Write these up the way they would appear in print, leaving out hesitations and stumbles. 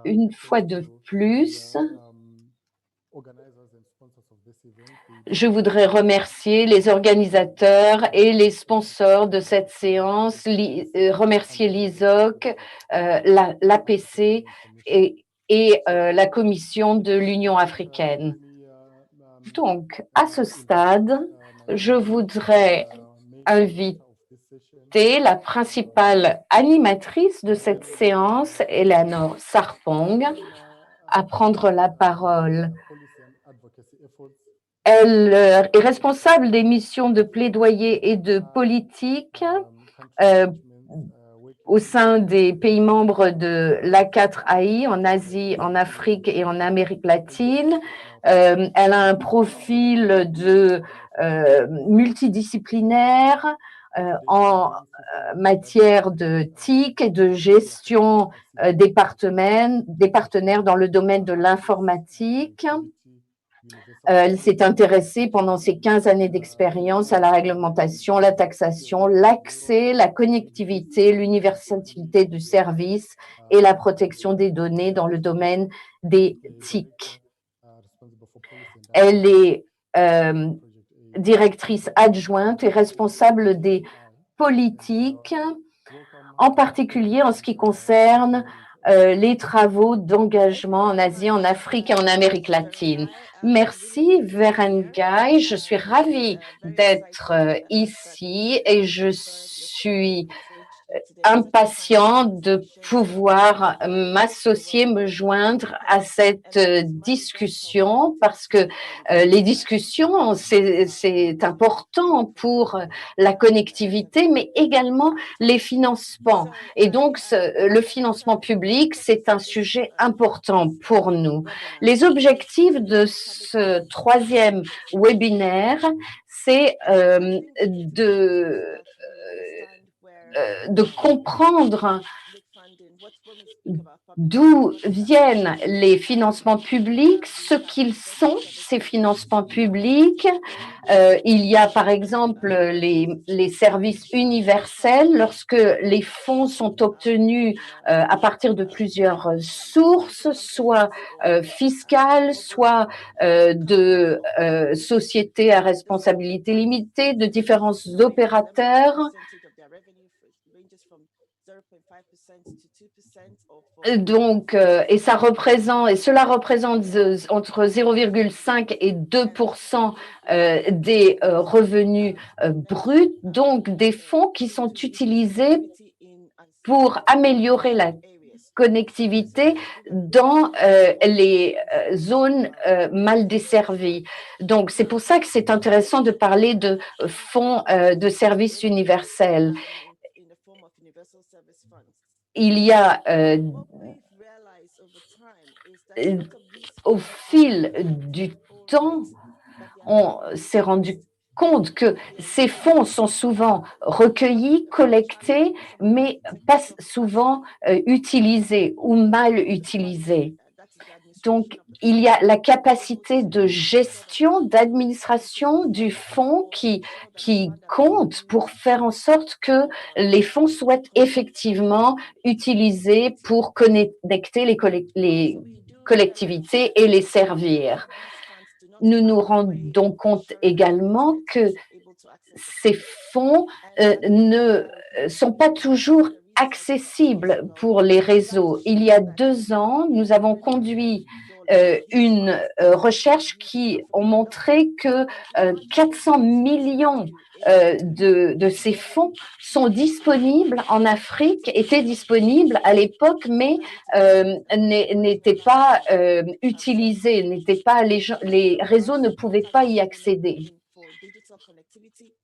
Une fois de plus, je voudrais remercier les organisateurs et les sponsors de cette séance, remercier l'ISOC, l'APC et la Commission de l'Union africaine. Donc, à ce stade, je voudrais inviter la principale animatrice de cette séance, Eleanor Sarpong, à prendre la parole. Elle est responsable des missions de plaidoyer et de politique au sein des pays membres de l'A4AI en Asie, en Afrique et en Amérique latine. Elle a un profil de multidisciplinaire en matière de TIC et de gestion des partenaires dans le domaine de l'informatique. Elle s'est intéressée pendant ses 15 années d'expérience à la réglementation, la taxation, l'accès, la connectivité, l'universalité du service et la protection des données dans le domaine des TIC. Elle est directrice adjointe et responsable des politiques, en particulier en ce qui concerne les travaux d'engagement en Asie, en Afrique et en Amérique latine. Merci, Verengai. Je suis ravie d'être ici et je suis impatient de pouvoir m'associer, me joindre à cette discussion parce que les discussions, c'est important pour la connectivité, mais également les financements. Et donc, le financement public, c'est un sujet important pour nous. Les objectifs de ce troisième webinaire, c'est de comprendre d'où viennent les financements publics, ce qu'ils sont, ces financements publics. Il y a par exemple les services universels, lorsque les fonds sont obtenus à partir de plusieurs sources, soit fiscales, soit de sociétés à responsabilité limitée, de différents opérateurs. Donc, et cela représente entre 0,5 et 2% des revenus bruts, donc des fonds qui sont utilisés pour améliorer la connectivité dans les zones mal desservies. Donc, c'est pour ça que c'est intéressant de parler de fonds de services universels. Il y a, au fil du temps, on s'est rendu compte que ces fonds sont souvent recueillis, collectés, mais pas souvent utilisés ou mal utilisés. Donc, il y a la capacité de gestion, d'administration du fonds qui compte pour faire en sorte que les fonds soient effectivement utilisés pour connecter les collectivités et les servir. Nous nous rendons compte également que ces fonds ne sont pas toujours accessibles pour les réseaux. Il y a 2 ans, nous avons conduit une recherche qui a montré que 400 millions de ces fonds sont disponibles en Afrique, étaient disponibles à l'époque, mais n'étaient pas utilisés, les réseaux ne pouvaient pas y accéder.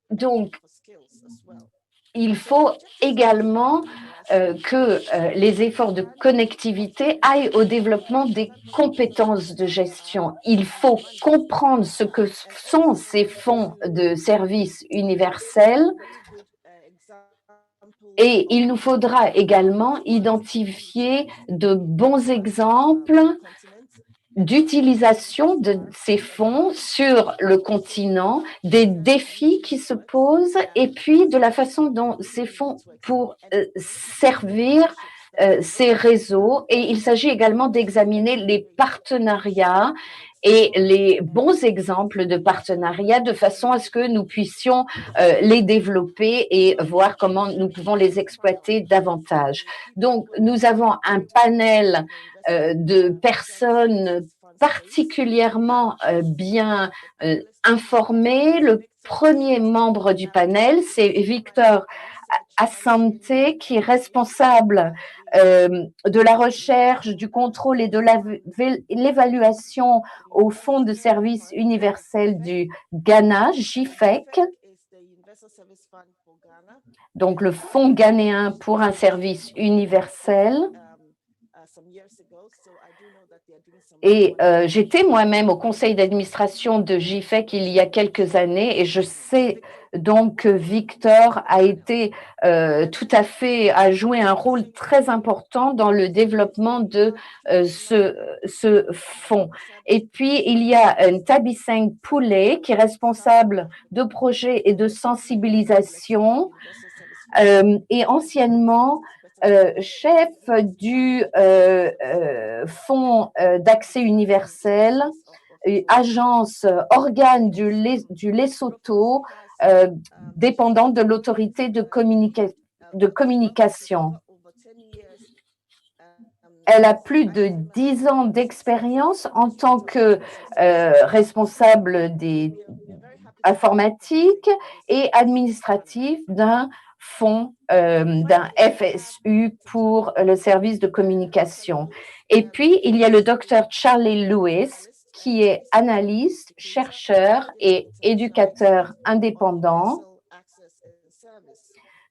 Donc, il faut également que les efforts de connectivité aillent au développement des compétences de gestion. Il faut comprendre ce que sont ces fonds de services universels et il nous faudra également identifier de bons exemples d'utilisation de ces fonds sur le continent, des défis qui se posent et puis de la façon dont ces fonds pour servir ces réseaux et il s'agit également d'examiner les partenariats et les bons exemples de partenariats de façon à ce que nous puissions les développer et voir comment nous pouvons les exploiter davantage. Donc, nous avons un panel de personnes particulièrement bien informées. Le premier membre du panel, c'est Victor Asante, qui est responsable de la recherche, du contrôle et de l'évaluation au Fonds de service universel du Ghana, GIFEC, donc le Fonds ghanéen pour un service universel. Et j'étais moi-même au conseil d'administration de GIFEC il y a quelques années et je sais donc que Victor a été a joué un rôle très important dans le développement de ce fonds. Et puis, il y a Tabiseng Poulet qui est responsable de projets et de sensibilisation et anciennement chef du Fonds d'accès universel, agence organe du Lesotho, dépendante de l'autorité de communication. Elle a plus de 10 ans d'expérience en tant que responsable des informatiques et administratif d'un fonds, d'un FSU pour le service de communication. Et puis, il y a le docteur Charlie Lewis, qui est analyste, chercheur et éducateur indépendant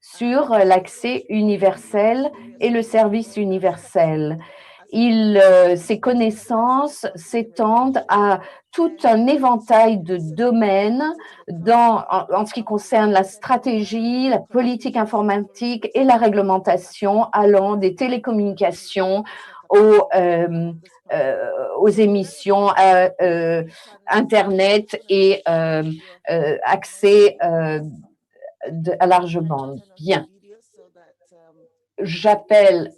sur l'accès universel et le service universel. Ses connaissances s'étendent à tout un éventail de domaines en ce qui concerne la stratégie, la politique informatique et la réglementation, allant des télécommunications aux émissions Internet et accès à large bande. Bien. J'appelle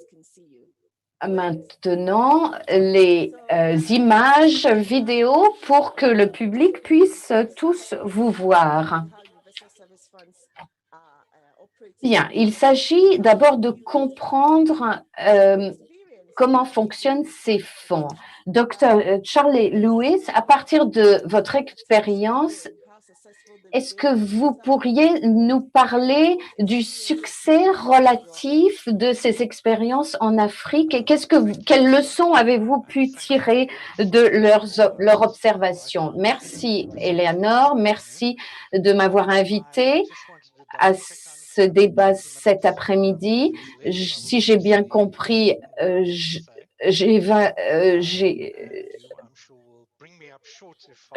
maintenant les images vidéo pour que le public puisse tous vous voir. Bien, il s'agit d'abord de comprendre comment fonctionnent ces fonds. Dr. Charlie Lewis, à partir de votre expérience, est-ce que vous pourriez nous parler du succès relatif de ces expériences en Afrique et quelles leçons avez-vous pu tirer de leur observation? Merci, Eleanor. Merci de m'avoir invité à ce débat cet après-midi. Si j'ai bien compris,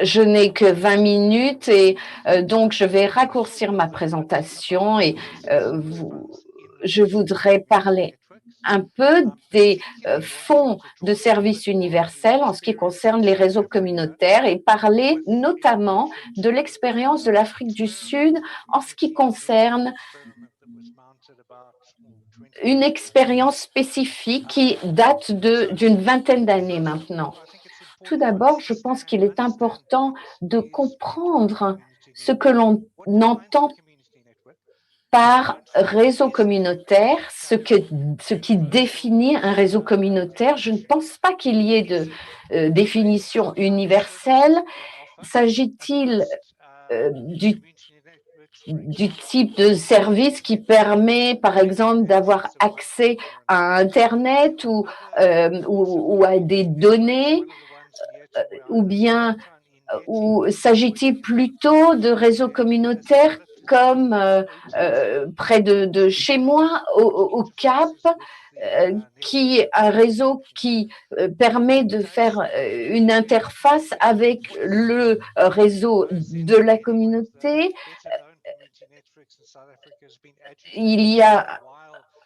je n'ai que 20 minutes et donc je vais raccourcir ma présentation et je voudrais parler un peu des fonds de services universels en ce qui concerne les réseaux communautaires et parler notamment de l'expérience de l'Afrique du Sud en ce qui concerne une expérience spécifique qui date d'une vingtaine d'années maintenant. Tout d'abord, je pense qu'il est important de comprendre ce que l'on entend par réseau communautaire, ce qui définit un réseau communautaire. Je ne pense pas qu'il y ait de définition universelle. S'agit-il du type de service qui permet, par exemple, d'avoir accès à Internet ou à des données, ou s'agit-il plutôt de réseaux communautaires comme près de chez moi, au Cap, qui est un réseau qui permet de faire une interface avec le réseau de la communauté. Il y a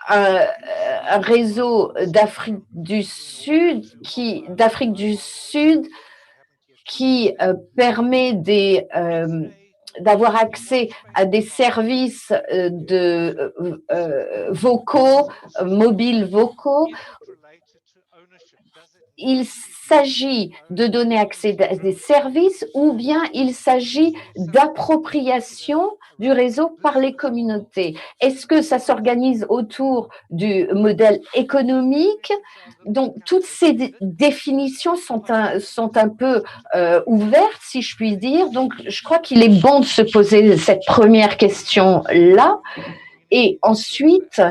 un réseau d'Afrique du Sud qui permet d'avoir accès à des services vocaux, mobiles vocaux. Il s'agit de donner accès à des services ou bien il s'agit d'appropriation du réseau par les communautés. Est-ce que ça s'organise autour du modèle économique? Donc, toutes ces définitions sont un peu ouvertes, si je puis dire. Donc, je crois qu'il est bon de se poser cette première question-là. Et ensuite,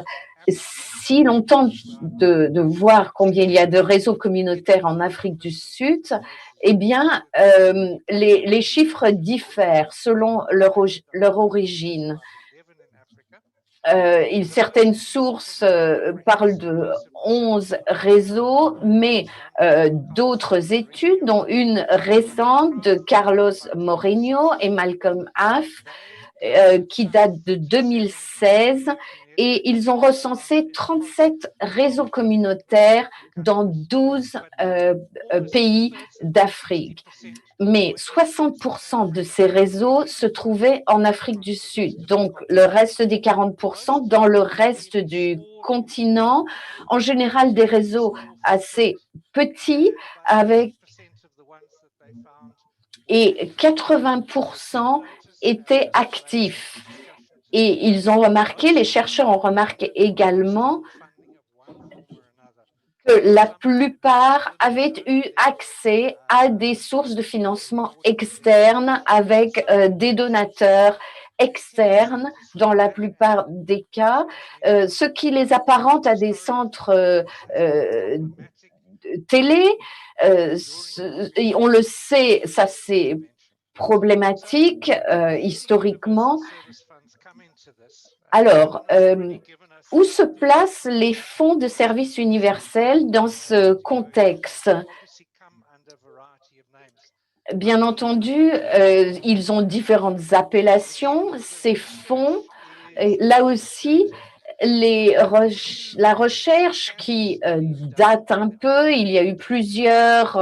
si l'on tente de voir combien il y a de réseaux communautaires en Afrique du Sud, eh bien, les chiffres diffèrent selon leur origine. Certaines sources parlent de 11 réseaux, mais d'autres études, dont une récente de Carlos Moreno et Malcolm Aff, qui date de 2016, et ils ont recensé 37 réseaux communautaires dans 12 pays d'Afrique. Mais 60% de ces réseaux se trouvaient en Afrique du Sud, donc le reste des 40% dans le reste du continent, en général des réseaux assez petits, et 80% étaient actifs. Et ils ont remarqué, les chercheurs ont remarqué également que la plupart avaient eu accès à des sources de financement externes avec des donateurs externes dans la plupart des cas, ce qui les apparente à des centres télé. On le sait, ça c'est problématique historiquement. Alors, où se placent les fonds de service universel dans ce contexte? Bien entendu, ils ont différentes appellations, ces fonds. Là aussi, la recherche qui date un peu, il y a eu plusieurs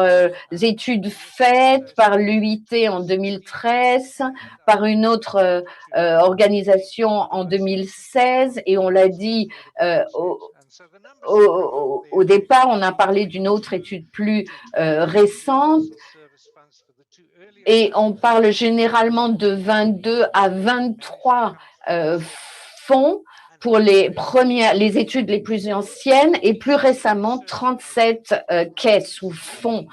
études faites par l'UIT en 2013, par une autre organisation en 2016, et on l'a dit au départ, on a parlé d'une autre étude plus récente, et on parle généralement de 22 à 23 fonds pour les études les plus anciennes, et plus récemment 37 caisses ou fonds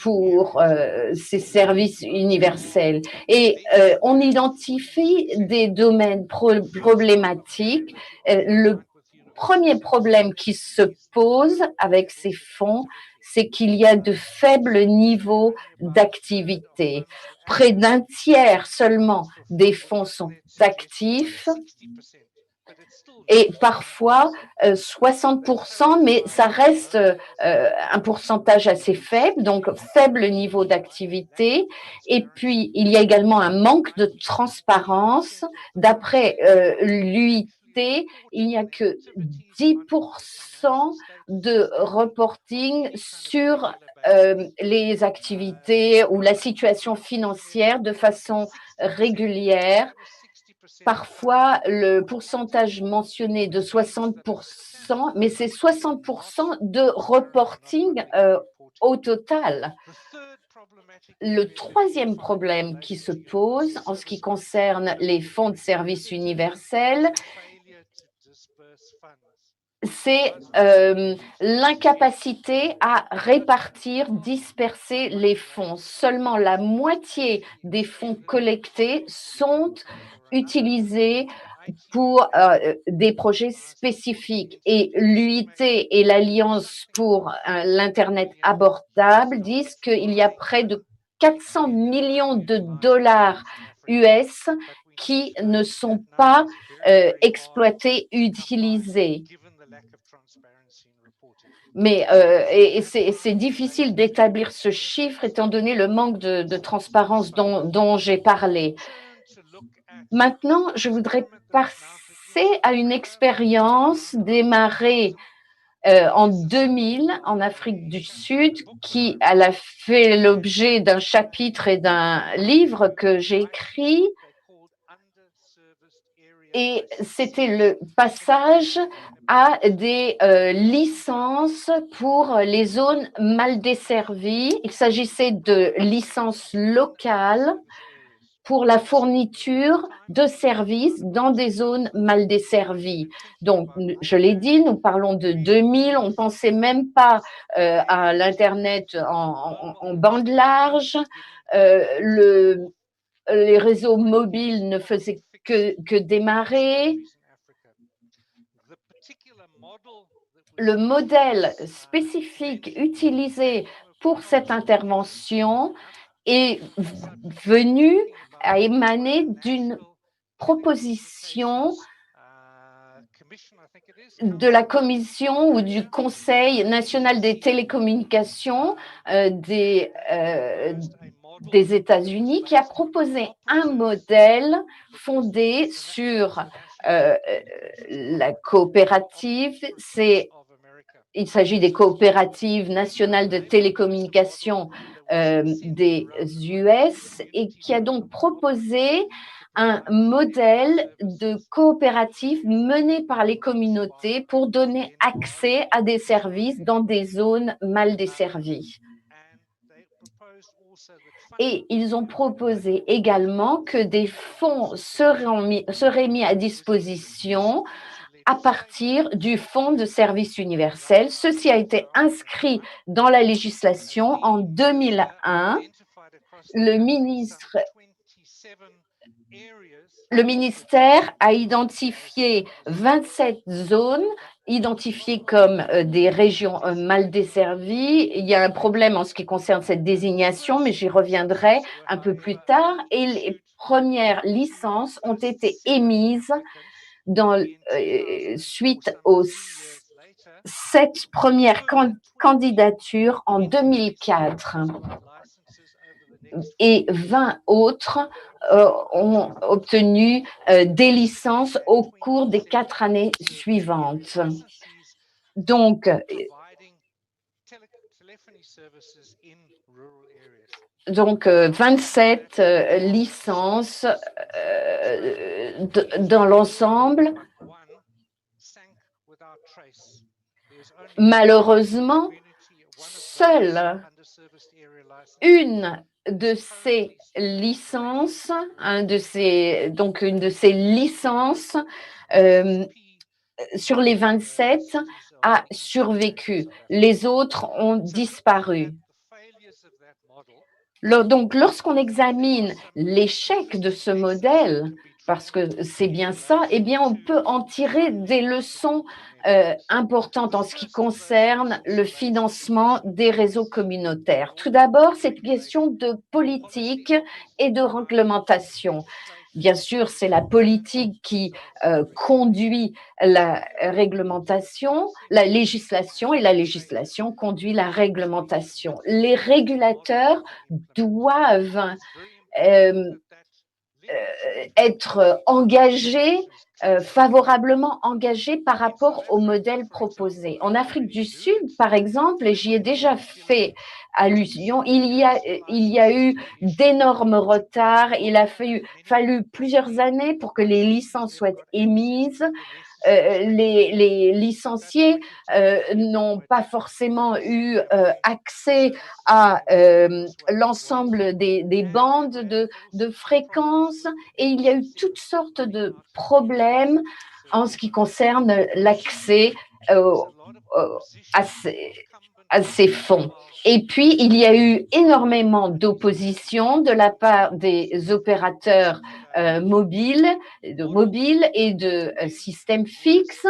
pour ces services universels. Et on identifie des domaines problématiques. Le premier problème qui se pose avec ces fonds, c'est qu'il y a de faibles niveaux d'activité. Près d'un tiers seulement des fonds sont actifs, et parfois 60%, mais ça reste un pourcentage assez faible, donc faible niveau d'activité. Et puis, il y a également un manque de transparence. D'après l'UIT, il n'y a que 10% de reporting sur les activités ou la situation financière de façon régulière. Parfois, le pourcentage mentionné de 60%, mais c'est 60% de reporting au total. Le troisième problème qui se pose en ce qui concerne les fonds de service universel, c'est l'incapacité à répartir, disperser les fonds. Seulement la moitié des fonds collectés sont utilisés pour des projets spécifiques. Et l'UIT et l'Alliance pour l'Internet abordable disent qu'il y a près de 400 millions de dollars US qui ne sont pas exploités, utilisés. Mais c'est difficile d'établir ce chiffre étant donné le manque de transparence dont j'ai parlé. Maintenant, je voudrais passer à une expérience démarrée en 2000 en Afrique du Sud, qui elle a fait l'objet d'un chapitre et d'un livre que j'ai écrit. Et c'était le passage à des licences pour les zones mal desservies. Il s'agissait de licences locales pour la fourniture de services dans des zones mal desservies. Donc, je l'ai dit, nous parlons de 2000, on ne pensait même pas à l'Internet en bande large. Le, les réseaux mobiles ne faisaient que démarrer. Le modèle spécifique utilisé pour cette intervention est venu à émaner d'une proposition de la Commission ou du Conseil national des télécommunications des États-Unis qui a proposé un modèle fondé sur la coopérative. Il s'agit des coopératives nationales de télécommunications des US et qui a donc proposé un modèle de coopérative mené par les communautés pour donner accès à des services dans des zones mal desservies. Et ils ont proposé également que des fonds seraient mis à disposition à partir du Fonds de service universel. Ceci a été inscrit dans la législation en 2001. Le ministère a identifié 27 zones identifiées comme des régions mal desservies. Il y a un problème en ce qui concerne cette désignation, mais j'y reviendrai un peu plus tard. Et les premières licences ont été émises suite aux 7 premières candidatures en 2004 et 20 autres ont obtenu des licences au cours des 4 années suivantes. Donc 27 licences dans l'ensemble. Malheureusement, seule une de ces licences, une de ces licences sur les 27 a survécu. Les autres ont disparu. Donc, lorsqu'on examine l'échec de ce modèle, parce que c'est bien ça, eh bien, on peut en tirer des leçons importantes en ce qui concerne le financement des réseaux communautaires. Tout d'abord, c'est une question de politique et de réglementation. Bien sûr, c'est la politique qui conduit la réglementation, la législation, et la législation conduit la réglementation. Les régulateurs doivent être engagés, favorablement engagés par rapport au modèle proposé. En Afrique du Sud, par exemple, et j'y ai déjà fait allusion, il y a eu d'énormes retards, il a fallu plusieurs années pour que les licences soient émises. Les licenciés n'ont pas forcément eu accès à l'ensemble des bandes de fréquences et il y a eu toutes sortes de problèmes en ce qui concerne l'accès à ces fonds. Et puis, il y a eu énormément d'opposition de la part des opérateurs mobiles et de systèmes fixes.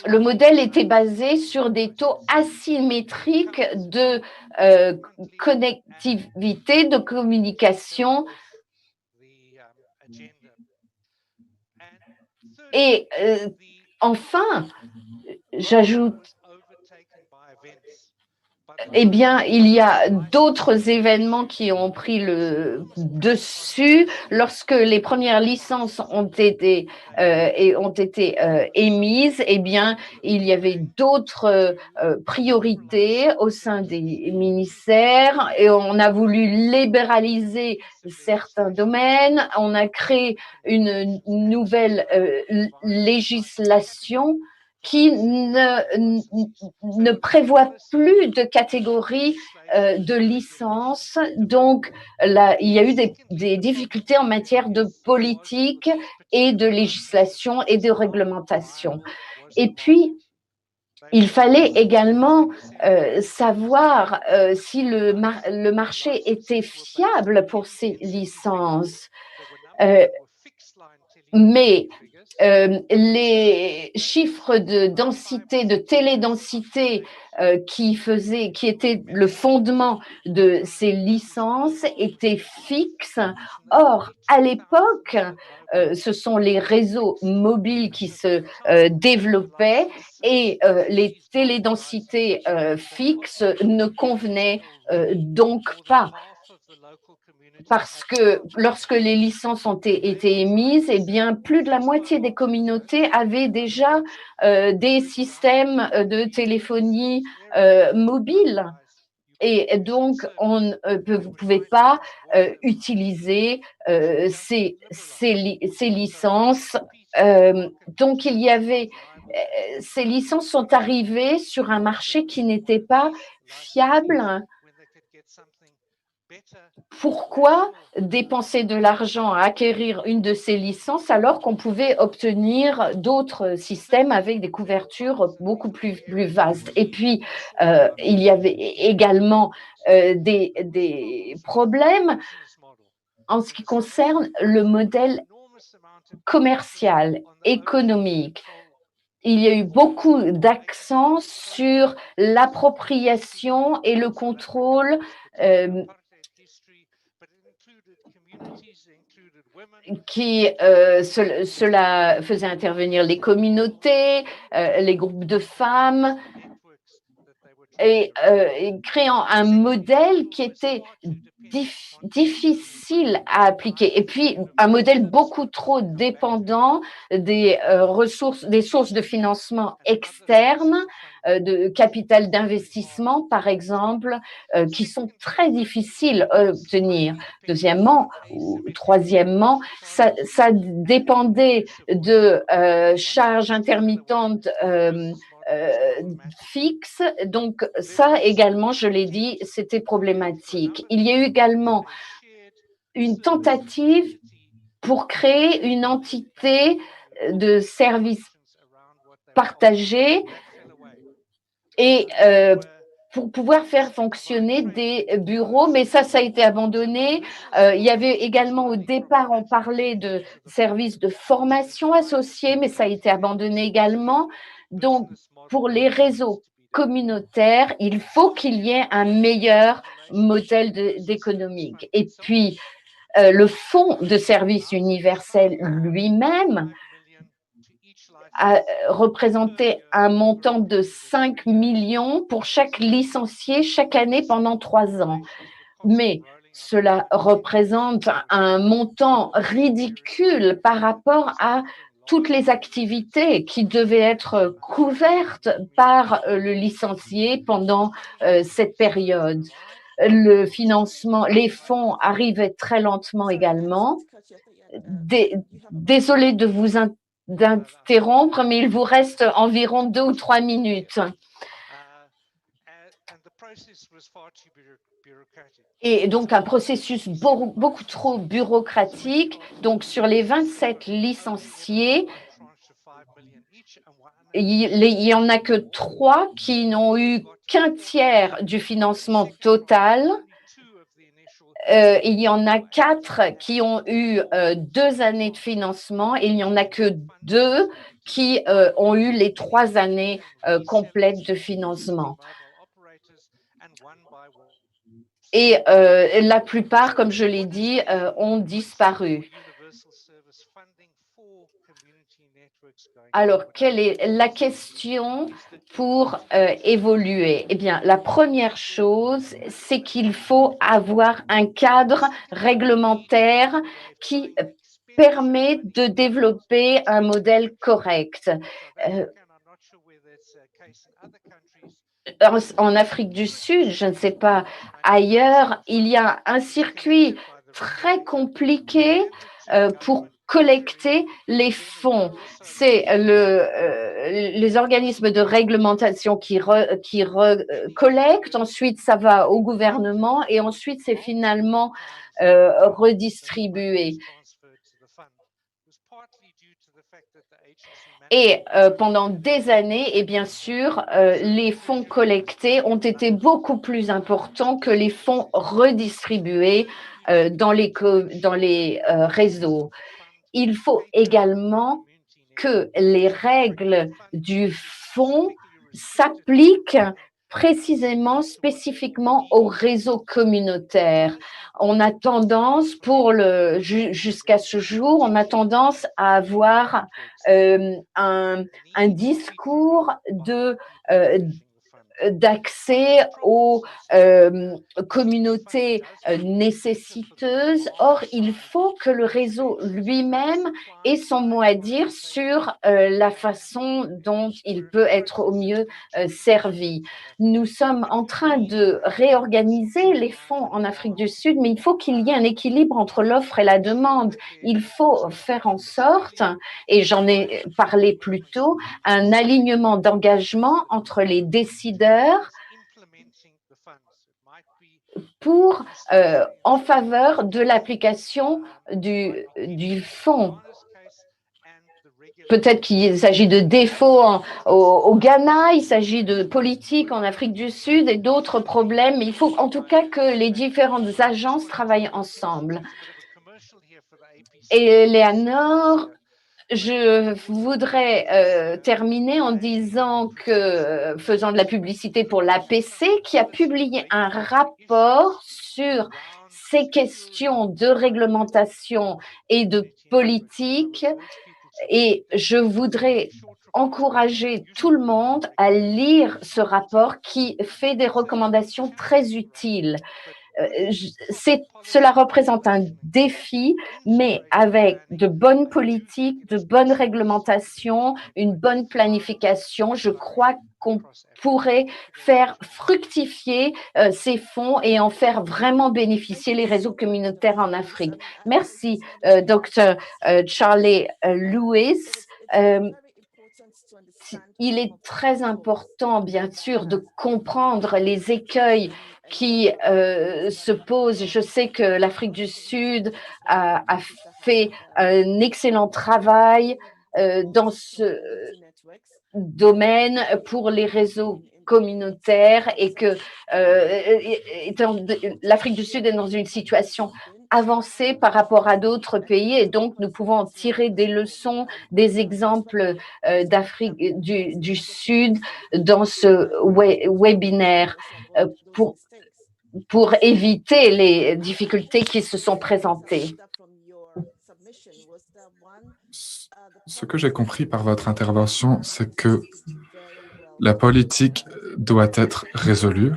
Le modèle était basé sur des taux asymétriques de connectivité, de communication. Et enfin, j'ajoute Eh bien, il y a d'autres événements qui ont pris le dessus. Lorsque les premières licences ont été émises, eh bien, il y avait d'autres priorités au sein des ministères et on a voulu libéraliser certains domaines. On a créé une nouvelle législation qui ne prévoit plus de catégorie de licence. Donc, là, il y a eu des difficultés en matière de politique et de législation et de réglementation. Et puis, il fallait également savoir si le marché était fiable pour ces licences. Mais les chiffres de densité, de télédensité qui étaient le fondement de ces licences étaient fixes. Or, à l'époque, ce sont les réseaux mobiles qui se développaient et les télédensités fixes ne convenaient donc pas parce que lorsque les licences ont été émises, eh bien, plus de la moitié des communautés avaient déjà des systèmes de téléphonie mobile. Et donc, on ne pouvait pas utiliser ces licences. Donc, il y avait ces licences sont arrivées sur un marché qui n'était pas fiable. Pourquoi dépenser de l'argent à acquérir une de ces licences alors qu'on pouvait obtenir d'autres systèmes avec des couvertures beaucoup plus vastes? Et puis, il y avait également des problèmes en ce qui concerne le modèle commercial, économique. Il y a eu beaucoup d'accent sur l'appropriation et le contrôle cela faisait intervenir les communautés, les groupes de femmes, et créant un modèle qui était difficile à appliquer. Et puis, un modèle beaucoup trop dépendant des sources de financement externes, de capital d'investissement, par exemple, qui sont très difficiles à obtenir. Deuxièmement, ou troisièmement, ça dépendait de charges intermittentes fixe. Donc ça également, je l'ai dit, c'était problématique. Il y a eu également une tentative pour créer une entité de services partagés et pour pouvoir faire fonctionner des bureaux, mais ça a été abandonné. Il y avait également au départ, on parlait de services de formation associés, mais ça a été abandonné également. Donc, pour les réseaux communautaires, il faut qu'il y ait un meilleur modèle d'économique. Et puis, le fonds de service universel lui-même a représenté un montant de 5 millions pour chaque licencié chaque année pendant 3 ans. Mais cela représente un montant ridicule par rapport à toutes les activités qui devaient être couvertes par le licencié pendant cette période. Le financement, les fonds arrivaient très lentement également. Désolée de vous d'interrompre, mais il vous reste environ 2 ou 3 minutes. Et donc, un processus beaucoup trop bureaucratique. Donc, sur les 27 licenciés, il n'y en a que 3 qui n'ont eu qu'un tiers du financement total. Il y en a 4 qui ont eu 2 années de financement et il n'y en a que 2 qui ont eu les 3 années complètes de financement. Et la plupart, comme je l'ai dit, ont disparu. Alors, quelle est la question pour évoluer? Eh bien, la première chose, c'est qu'il faut avoir un cadre réglementaire qui permet de développer un modèle correct. Euh, en Afrique du Sud, je ne sais pas, ailleurs, il y a un circuit très compliqué pour collecter les fonds. C'est les organismes de réglementation qui collectent, ensuite ça va au gouvernement et ensuite c'est finalement redistribué. Et pendant des années, et bien sûr, les fonds collectés ont été beaucoup plus importants que les fonds redistribués dans les réseaux. Il faut également que les règles du fonds s'appliquent précisément, spécifiquement au réseau communautaire. On a tendance, jusqu'à ce jour, on a tendance à avoir un discours d'accès aux communautés nécessiteuses. Or, il faut que le réseau lui-même ait son mot à dire sur la façon dont il peut être au mieux servi. Nous sommes en train de réorganiser les fonds en Afrique du Sud, mais il faut qu'il y ait un équilibre entre l'offre et la demande. Il faut faire en sorte, et j'en ai parlé plus tôt, un alignement d'engagement entre les décideurs en faveur de l'application du fonds. Peut-être qu'il s'agit de défauts au Ghana, il s'agit de politique en Afrique du Sud et d'autres problèmes, mais il faut en tout cas que les différentes agences travaillent ensemble. Et Léanor, je voudrais terminer en disant que, faisant de la publicité pour l'APC, qui a publié un rapport sur ces questions de réglementation et de politique, et je voudrais encourager tout le monde à lire ce rapport qui fait des recommandations très utiles. Cela représente un défi, mais avec de bonnes politiques, de bonnes réglementations, une bonne planification, je crois qu'on pourrait faire fructifier ces fonds et en faire vraiment bénéficier les réseaux communautaires en Afrique. Merci, Dr. Charlie Lewis. Il est très important, bien sûr, de comprendre les écueils qui se posent. Je sais que l'Afrique du Sud a fait un excellent travail dans ce domaine pour les réseaux communautaires et que l'Afrique du Sud est dans une situation avancée par rapport à d'autres pays et donc nous pouvons en tirer des leçons, des exemples d'Afrique du Sud dans ce webinaire pour éviter les difficultés qui se sont présentées. Ce que j'ai compris par votre intervention, c'est que la politique doit être résolue.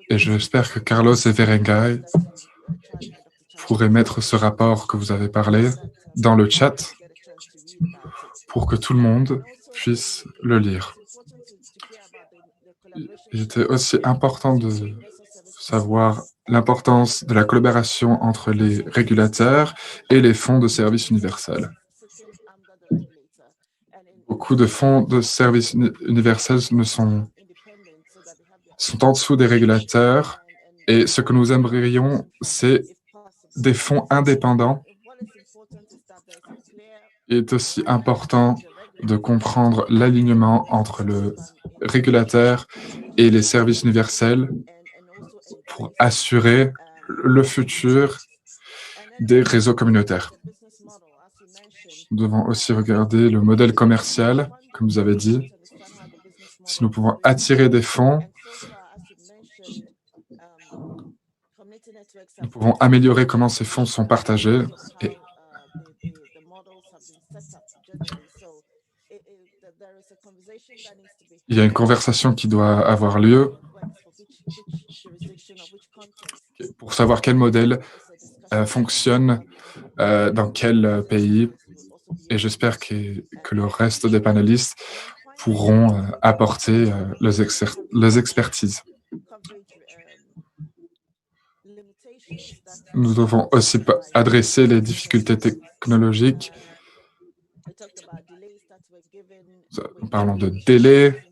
Et j'espère que Carlos et Verengay pourraient mettre ce rapport que vous avez parlé dans le chat pour que tout le monde puisse le lire. Il était aussi important de savoir l'importance de la collaboration entre les régulateurs et les fonds de services universels. Beaucoup de fonds de services universels sont en dessous des régulateurs et ce que nous aimerions, c'est des fonds indépendants. Il est aussi important de comprendre l'alignement entre le régulateur et les services universels pour assurer le futur des réseaux communautaires. Nous devons aussi regarder le modèle commercial, comme vous avez dit. Si nous pouvons attirer des fonds, nous pouvons améliorer comment ces fonds sont partagés. Et Il y a une conversation qui doit avoir lieu pour savoir quel modèle fonctionne dans quel pays. Et j'espère que le reste des panélistes pourront apporter les expertises. Nous devons aussi adresser les difficultés technologiques. Nous parlons de délai.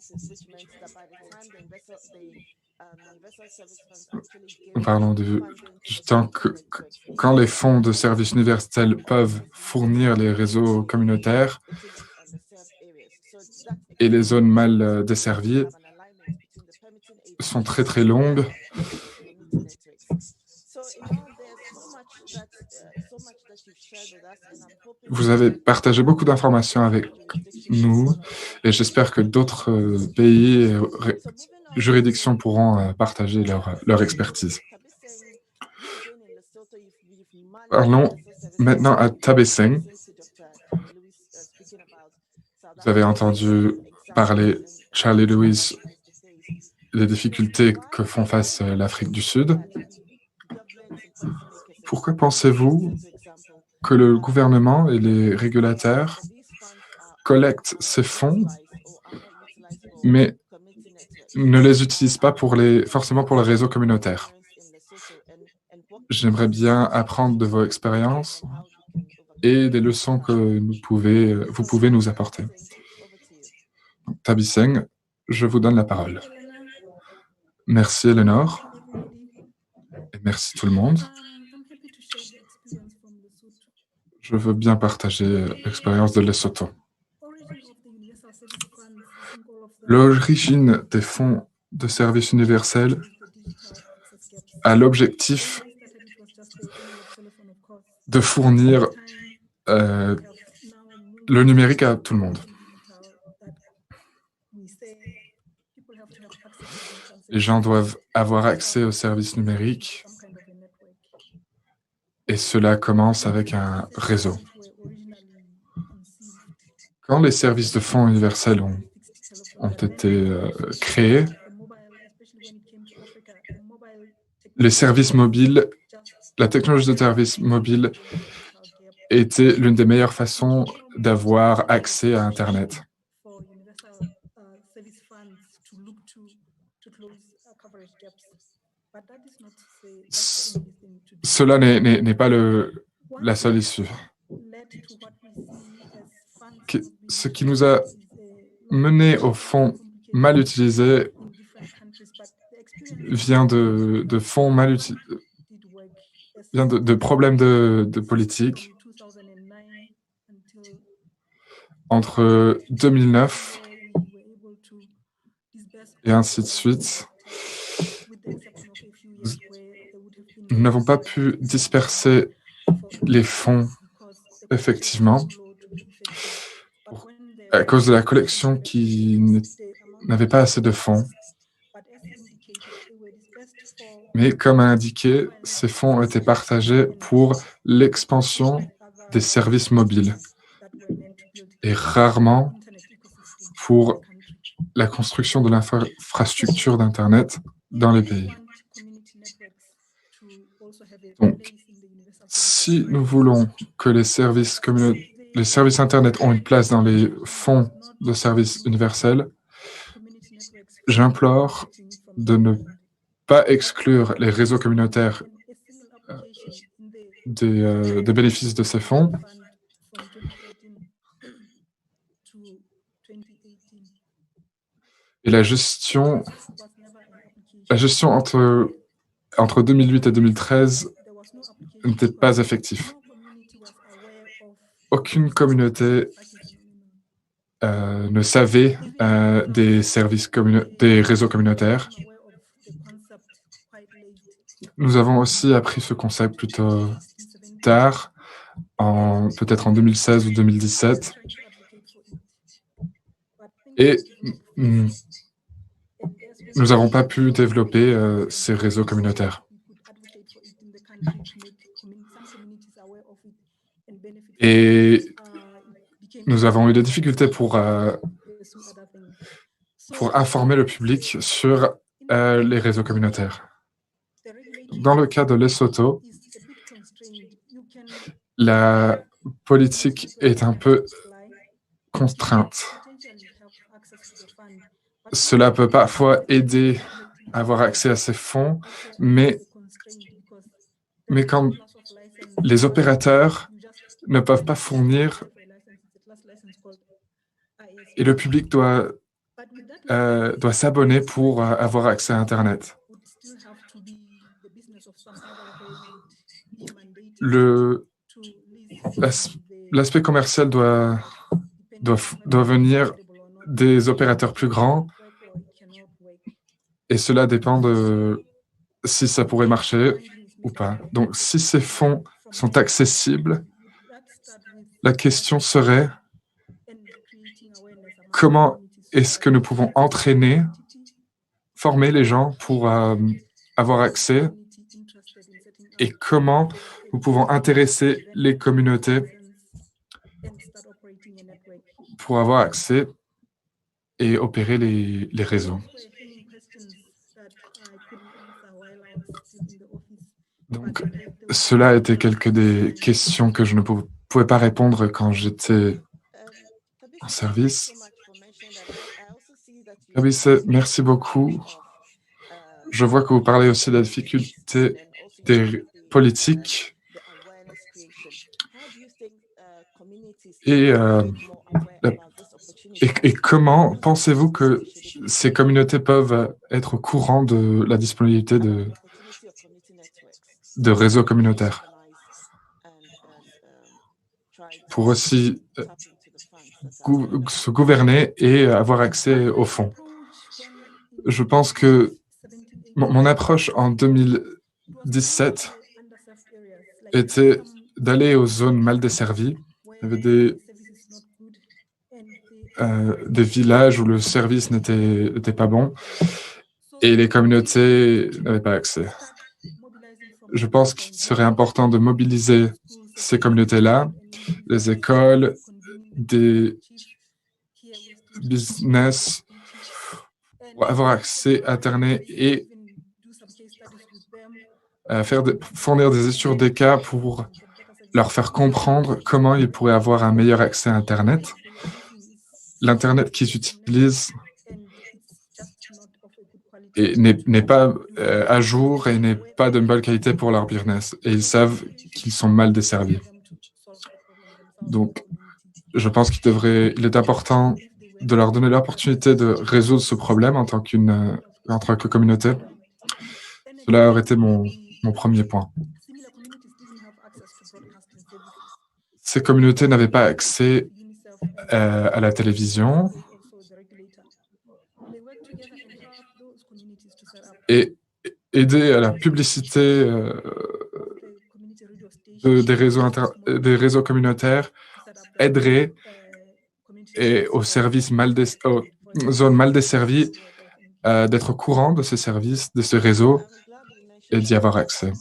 Nous parlons du temps que quand les fonds de services universels peuvent fournir les réseaux communautaires et les zones mal desservies sont très très longues. Vous avez partagé beaucoup d'informations avec nous et j'espère que d'autres pays et juridictions pourront partager leur expertise. Parlons maintenant à Tabeseng. Vous avez entendu parler, Charlie Lewis, des difficultés que font face l'Afrique du Sud. Pourquoi pensez-vous que le gouvernement et les régulateurs collectent ces fonds, mais ne les utilisent pas forcément pour les réseaux communautaires? J'aimerais bien apprendre de vos expériences et des leçons que vous pouvez nous apporter. Tabiseng, je vous donne la parole. Merci Eleanor et merci tout le monde. Je veux bien partager l'expérience de Lesotho. L'origine des fonds de services universels a l'objectif de fournir le numérique à tout le monde. Les gens doivent avoir accès aux services numériques et cela commence avec un réseau. Quand les services de fonds universels ont été créés, les services mobiles, la technologie de services mobiles était l'une des meilleures façons d'avoir accès à Internet. Cela n'est pas la seule issue. Ce qui nous a mené au fonds mal utilisés vient de fonds mal utilisés, vient de problèmes de politique. Entre 2009 et ainsi de suite, nous n'avons pas pu disperser les fonds effectivement à cause de la collection qui n'avait pas assez de fonds. Mais comme indiqué, ces fonds ont été partagés pour l'expansion des services mobiles et rarement pour la construction de l'infrastructure d'Internet dans les pays. Donc, si nous voulons que les services Internet ont une place dans les fonds de services universels, j'implore de ne pas exclure les réseaux communautaires des bénéfices de ces fonds. Et la gestion entre 2008 et 2013 n'était pas effective. Aucune communauté ne savait des réseaux communautaires. Nous avons aussi appris ce concept plutôt tard, peut-être en 2016 ou 2017. Et nous n'avons pas pu développer ces réseaux communautaires. Et nous avons eu des difficultés pour pour informer le public sur les réseaux communautaires. Dans le cas de Lesotho, la politique est un peu contrainte. Cela peut parfois aider à avoir accès à ces fonds, mais quand les opérateurs ne peuvent pas fournir et le public doit s'abonner pour avoir accès à Internet. L'aspect commercial doit venir des opérateurs plus grands et cela dépend de si ça pourrait marcher ou pas. Donc, si ces fonds sont accessibles, la question serait comment est-ce que nous pouvons entraîner, former les gens pour avoir accès et comment nous pouvons intéresser les communautés pour avoir accès et opérer les réseaux. Donc, cela était quelques des questions que je ne pouvais pas répondre quand j'étais en service. Fabrice, merci beaucoup. Je vois que vous parlez aussi de la difficulté des politiques et comment pensez-vous que ces communautés peuvent être au courant de la disponibilité de réseaux communautaires pour aussi se gouverner et avoir accès aux fonds? Je pense que mon approche en 2017 était d'aller aux zones mal desservies. Il y avait des villages où le service n'était pas bon et les communautés n'avaient pas accès. Je pense qu'il serait important de mobiliser ces communautés-là, les écoles, des business, pour avoir accès à Internet et fournir des études sur des cas pour leur faire comprendre comment ils pourraient avoir un meilleur accès à Internet. L'Internet qu'ils utilisent n'est pas à jour et n'est pas de bonne qualité pour leur business. Et ils savent qu'ils sont mal desservis. Donc, je pense qu'il est important de leur donner l'opportunité de résoudre ce problème en tant que communauté. Cela aurait été mon premier point. Ces communautés n'avaient pas accès à la télévision et aider à la publicité des réseaux communautaires aiderait et aux zones mal desservies d'être au courant de ces services, de ces réseaux et d'y avoir accès.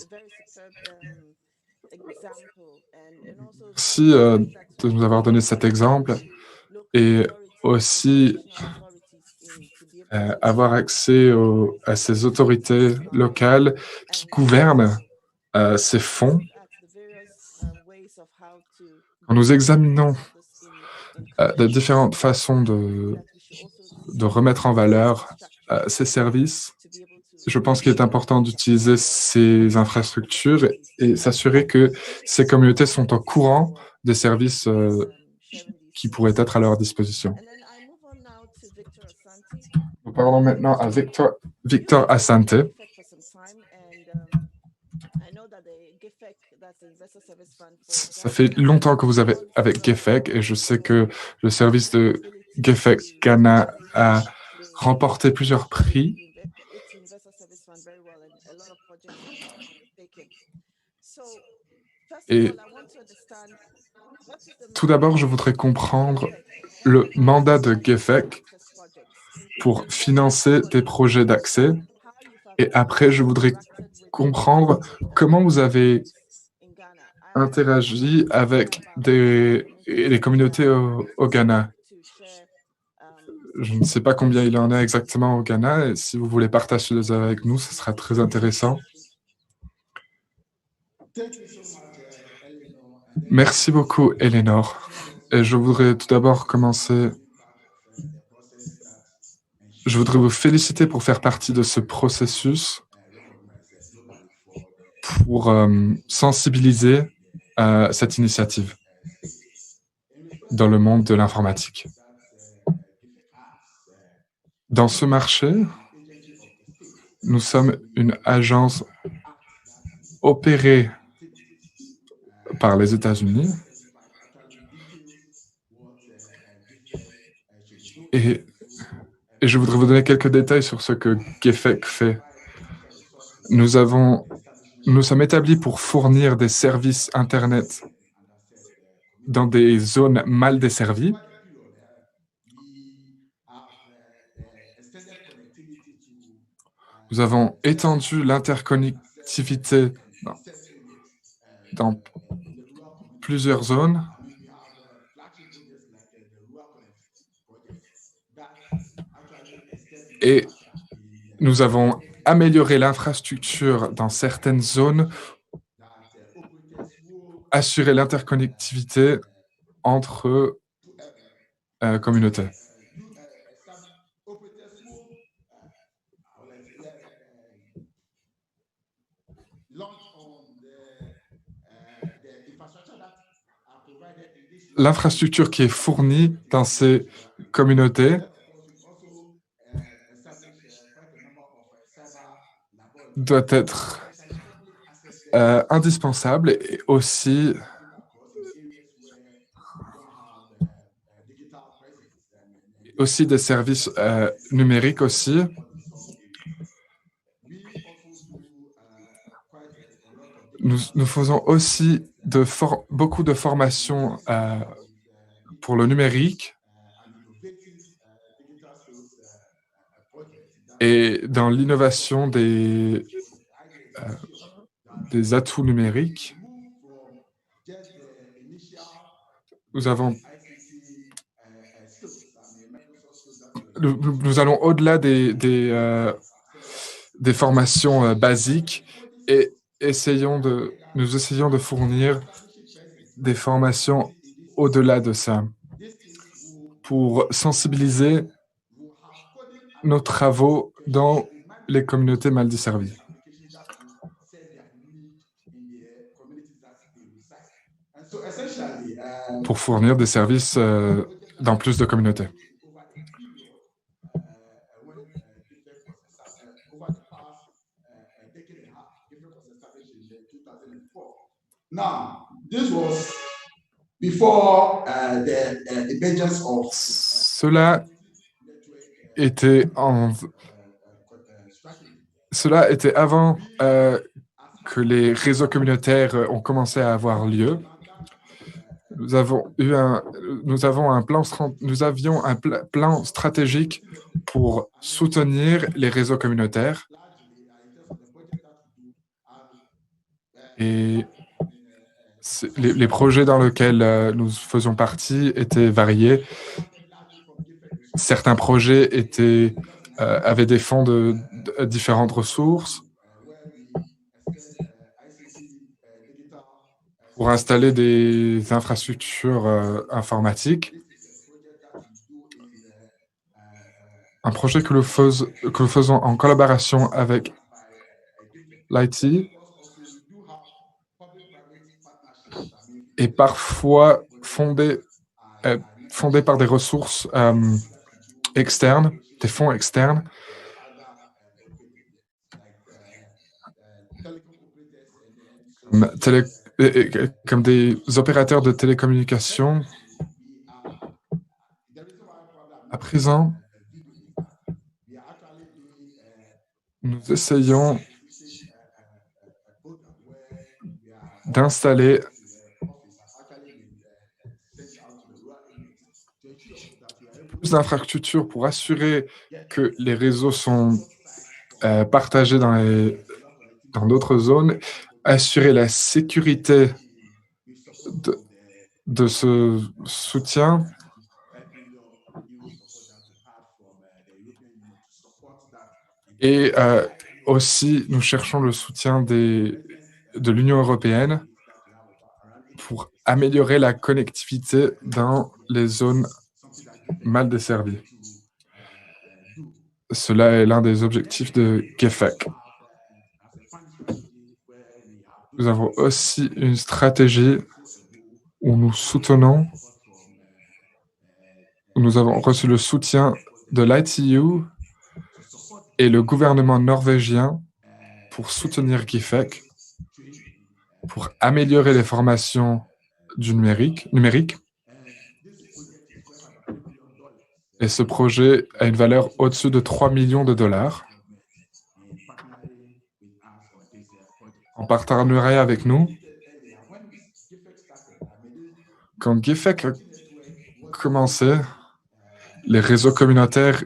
Merci de nous avoir donné cet exemple et aussi avoir accès à ces autorités locales qui gouvernent ces fonds. Quand nous examinons de différentes façons de remettre en valeur ces services, je pense qu'il est important d'utiliser ces infrastructures et s'assurer que ces communautés sont au courant des services qui pourraient être à leur disposition. Nous parlons maintenant à Victor Asante. Ça fait longtemps que vous avez avec GEFEC et je sais que le service de GEFEC Ghana a remporté plusieurs prix. Et tout d'abord, je voudrais comprendre le mandat de GEFEC pour financer des projets d'accès. Et après, je voudrais comprendre comment vous avez interagi avec les communautés au Ghana. Je ne sais pas combien il en a exactement au Ghana et si vous voulez partager les avec nous, ce sera très intéressant. Merci beaucoup, Eleanor. Et je voudrais tout d'abord commencer. Je voudrais vous féliciter pour faire partie de ce processus, pour sensibiliser cette initiative dans le monde de l'informatique. Dans ce marché, nous sommes une agence opérée par les États-Unis et je voudrais vous donner quelques détails sur ce que GEFEC fait. Nous sommes établis pour fournir des services Internet dans des zones mal desservies. Nous avons étendu l'interconnectivité dans plusieurs zones. Et nous avons amélioré l'infrastructure dans certaines zones, assurer l'interconnectivité entre communautés. L'infrastructure qui est fournie dans ces communautés doit être indispensable et aussi des services numériques aussi. Nous faisons aussi beaucoup de formations pour le numérique et dans l'innovation des atouts numériques. Nous allons au-delà des formations basiques et nous essayons de fournir des formations au-delà de ça pour sensibiliser nos travaux dans les communautés mal desservies. Pour fournir des services dans plus de communautés. Cela était avant que les réseaux communautaires ont commencé à avoir lieu. Nous avions un plan stratégique pour soutenir les réseaux communautaires. Et les projets dans lesquels nous faisions partie étaient variés. Certains projets avaient des fonds de différentes ressources pour installer des infrastructures informatiques. Un projet que nous faisons en collaboration avec l'IT est parfois fondé par des ressources externes, des fonds externes. Comme des opérateurs de télécommunications. À présent, nous essayons d'installer plus d'infrastructures pour assurer que les réseaux sont partagés dans d'autres zones, assurer la sécurité de ce soutien. Et aussi, nous cherchons le soutien de l'Union européenne pour améliorer la connectivité dans les zones mal desservies. Cela est l'un des objectifs de GEFEC. Nous avons aussi une stratégie où nous soutenons, où nous avons reçu le soutien de l'ITU et le gouvernement norvégien pour soutenir GIFEC, pour améliorer les formations du numérique. Et ce projet a une valeur au-dessus de 3 millions de dollars. En partenariat avec nous, quand GIFEC a commencé, les réseaux communautaires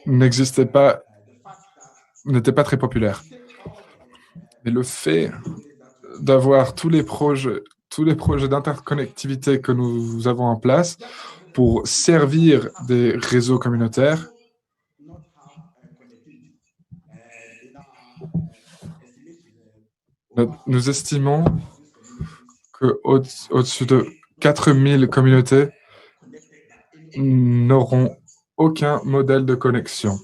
n'étaient pas très populaires. Mais le fait d'avoir tous les projets d'interconnectivité que nous avons en place pour servir des réseaux communautaires, nous estimons qu'au-dessus de 4000 communautés n'auront aucun modèle de connexion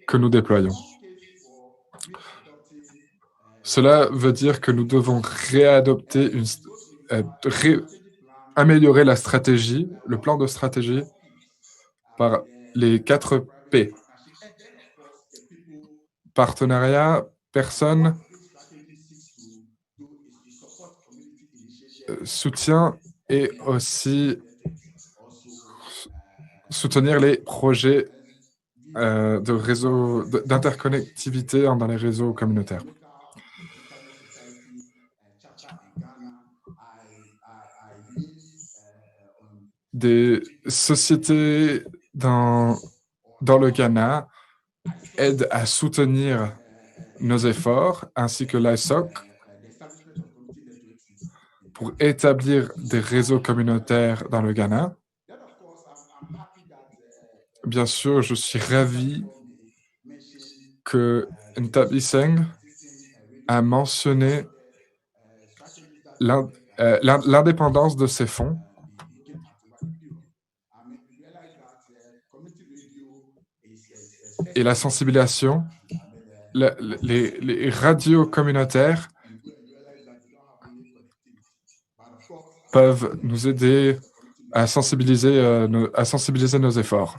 que nous déployons. Cela veut dire que nous devons améliorer la stratégie, le plan de stratégie, par les 4 P. Partenariat, personne, soutien et aussi soutenir les projets de réseau d'interconnectivité dans les réseaux communautaires. Des sociétés dans le Ghana aident à soutenir nos efforts, ainsi que l'ISOC, pour établir des réseaux communautaires dans le Ghana. Bien sûr, je suis ravi que Ntabiseng a mentionné l'indépendance de ces fonds. Et la sensibilisation, les radios communautaires peuvent nous aider à sensibiliser nos efforts.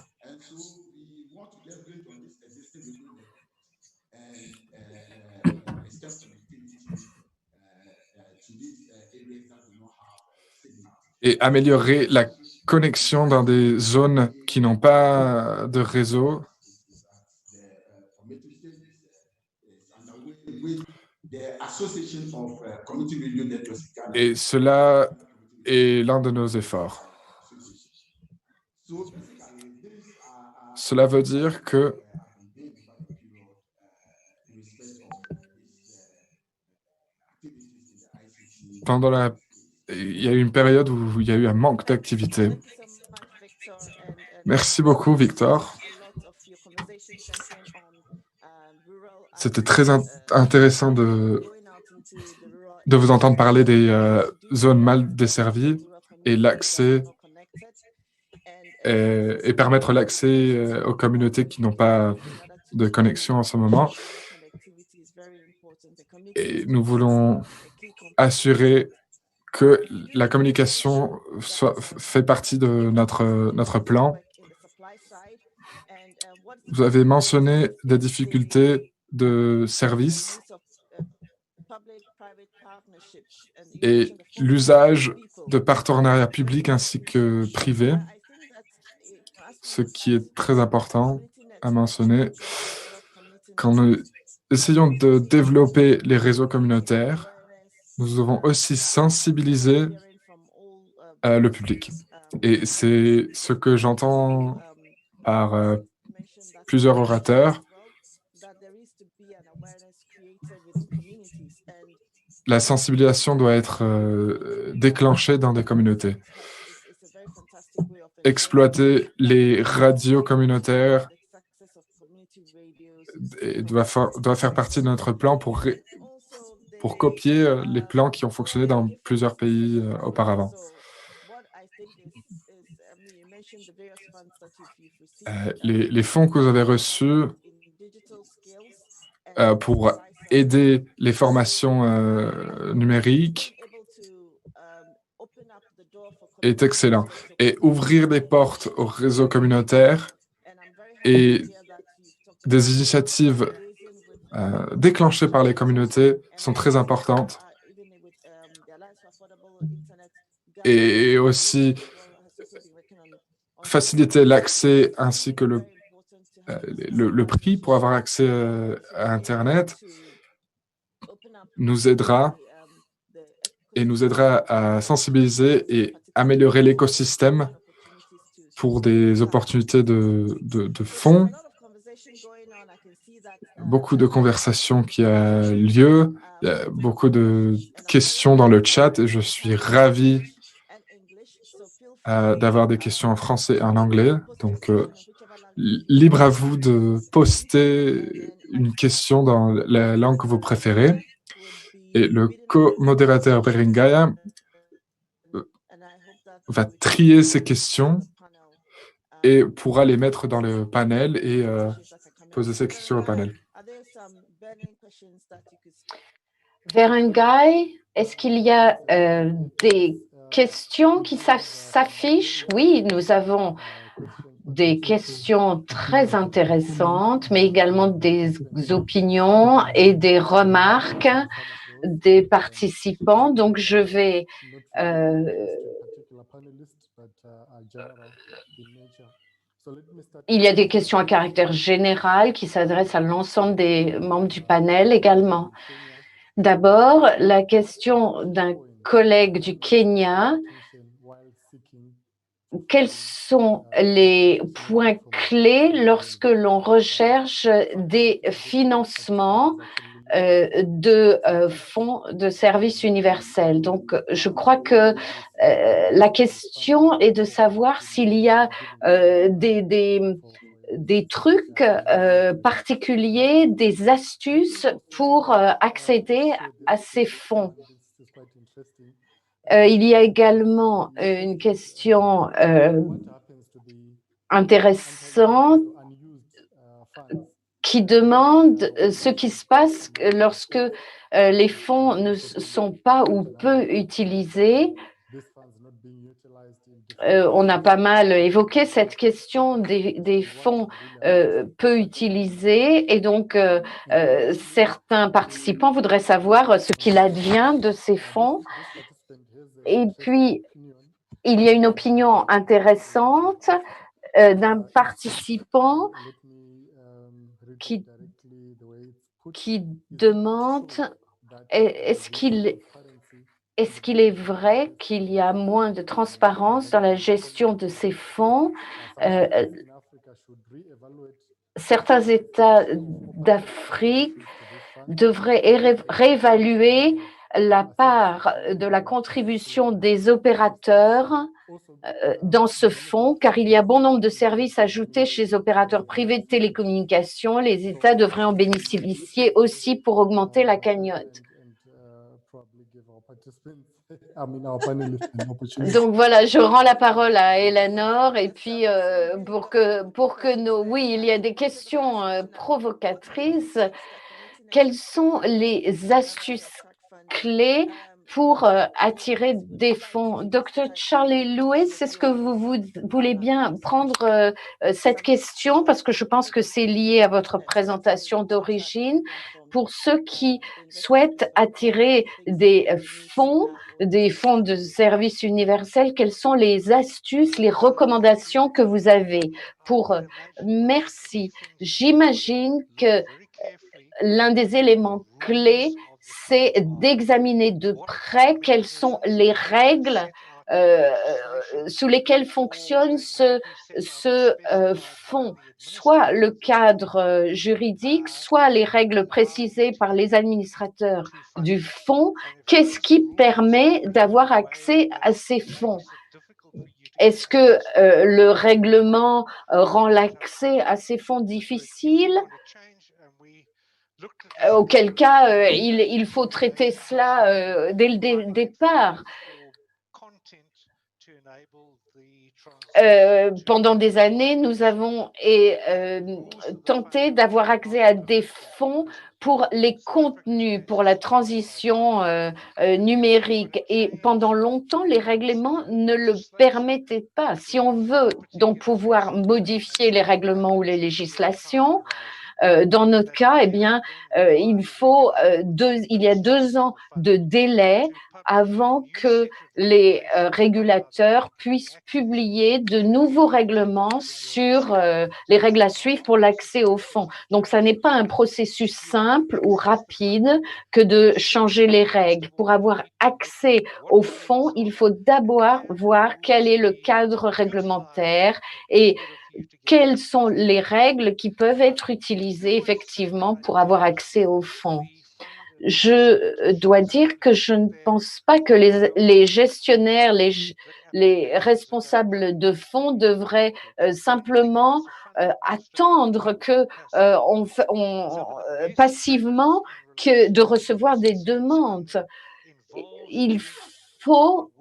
Et améliorer la connexion dans des zones qui n'ont pas de réseau. Et cela est l'un de nos efforts. Cela veut dire que il y a eu une période où il y a eu un manque d'activité. Merci beaucoup, Victor. C'était très intéressant de vous entendre parler des zones mal desservies et l'accès et permettre l'accès aux communautés qui n'ont pas de connexion en ce moment. Et nous voulons assurer que la communication fait partie de notre plan. Vous avez mentionné des difficultés de service et l'usage de partenariats publics ainsi que privés, ce qui est très important à mentionner. Quand nous essayons de développer les réseaux communautaires, nous devons aussi sensibiliser le public. Et c'est ce que j'entends par plusieurs orateurs. La sensibilisation doit être déclenchée dans des communautés. Exploiter les radios communautaires et doit faire partie de notre plan pour copier les plans qui ont fonctionné dans plusieurs pays auparavant. Les fonds que vous avez reçus pour aider les formations numériques est excellent. Et ouvrir des portes au réseau communautaire et des initiatives déclenchées par les communautés sont très importantes. Et aussi faciliter l'accès ainsi que le prix pour avoir accès à Internet nous aidera à sensibiliser et améliorer l'écosystème pour des opportunités de fonds. Beaucoup de conversations qui ont lieu, beaucoup de questions dans le chat et je suis ravi d'avoir des questions en français et en anglais. Donc, libre à vous de poster une question dans la langue que vous préférez. Et le co-modérateur Berengaya va trier ces questions et pourra les mettre dans le panel et poser ces questions au panel. Berenguy, est-ce qu'il y a des questions qui s'affichent? Oui, nous avons des questions très intéressantes, mais également des opinions et des remarques des participants. Donc, je vais il y a des questions à caractère général qui s'adressent à l'ensemble des membres du panel également. D'abord, la question d'un collègue du Kenya. Quels sont les points clés lorsque l'on recherche des financements de fonds de services universels? Donc, je crois que la question est de savoir s'il y a des trucs particuliers, des astuces pour accéder à ces fonds. Il y a également une question intéressante qui demande ce qui se passe lorsque les fonds ne sont pas ou peu utilisés. On a pas mal évoqué cette question des fonds peu utilisés et donc certains participants voudraient savoir ce qu'il advient de ces fonds. Et puis, il y a une opinion intéressante d'un participant qui demande est-ce qu'il est vrai qu'il y a moins de transparence dans la gestion de ces fonds? Certains États d'Afrique devraient réévaluer la part de la contribution des opérateurs dans ce fonds, car il y a bon nombre de services ajoutés chez les opérateurs privés de télécommunications. Les États devraient en bénéficier aussi pour augmenter la cagnotte. Donc voilà, je rends la parole à Eleanor et puis pour que nos... Oui, il y a des questions provocatrices. Quelles sont les astuces clés pour attirer des fonds? Dr. Charlie Lewis, est-ce que vous voulez bien prendre cette question parce que je pense que c'est lié à votre présentation d'origine. Pour ceux qui souhaitent attirer des fonds de services universels, quelles sont les astuces, les recommandations que vous avez pour... Merci. J'imagine que l'un des éléments clés, c'est d'examiner de près quelles sont les règles sous lesquelles fonctionne ce fonds, soit le cadre juridique, soit les règles précisées par les administrateurs du fonds. Qu'est-ce qui permet d'avoir accès à ces fonds? Est-ce que le règlement rend l'accès à ces fonds difficile? auquel cas il faut traiter cela dès le départ. Pendant des années, nous avons tenté d'avoir accès à des fonds pour les contenus, pour la transition numérique. Et pendant longtemps, les règlements ne le permettaient pas. Si on veut donc pouvoir modifier les règlements ou les législations, dans notre cas, eh bien, il y a 2 ans de délai avant que les régulateurs puissent publier de nouveaux règlements sur les règles à suivre pour l'accès aux fonds. Donc, ça n'est pas un processus simple ou rapide que de changer les règles. Pour avoir accès aux fonds, il faut d'abord voir quel est le cadre réglementaire et quelles sont les règles qui peuvent être utilisées effectivement pour avoir accès aux fonds. Je dois dire que je ne pense pas que les gestionnaires, les responsables de fonds devraient simplement attendre que passivement que de recevoir des demandes. Il faut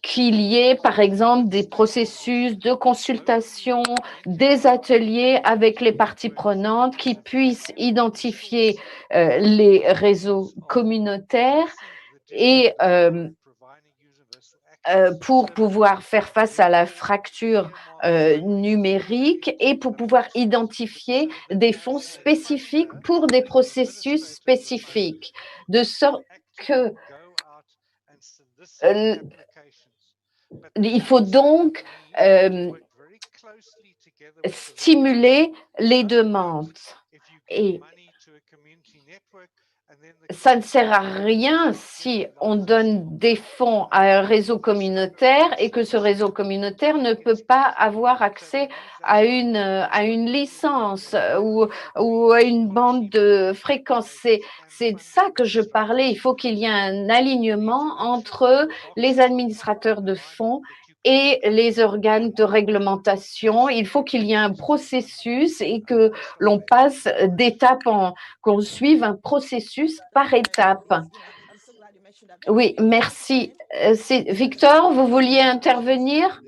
qu'il y ait, par exemple, des processus de consultation, des ateliers avec les parties prenantes qui puissent identifier les réseaux communautaires et pour pouvoir faire face à la fracture numérique et pour pouvoir identifier des fonds spécifiques pour des processus spécifiques, de sorte que il faut donc stimuler les demandes. Et ça ne sert à rien si on donne des fonds à un réseau communautaire et que ce réseau communautaire ne peut pas avoir accès à une licence ou à une bande de fréquence. C'est de ça que je parlais. Il faut qu'il y ait un alignement entre les administrateurs de fonds et les organes de réglementation. Il faut qu'il y ait un processus et que l'on passe d'étape qu'on suive un processus par étape. Oui, merci. Victor, vous vouliez intervenir?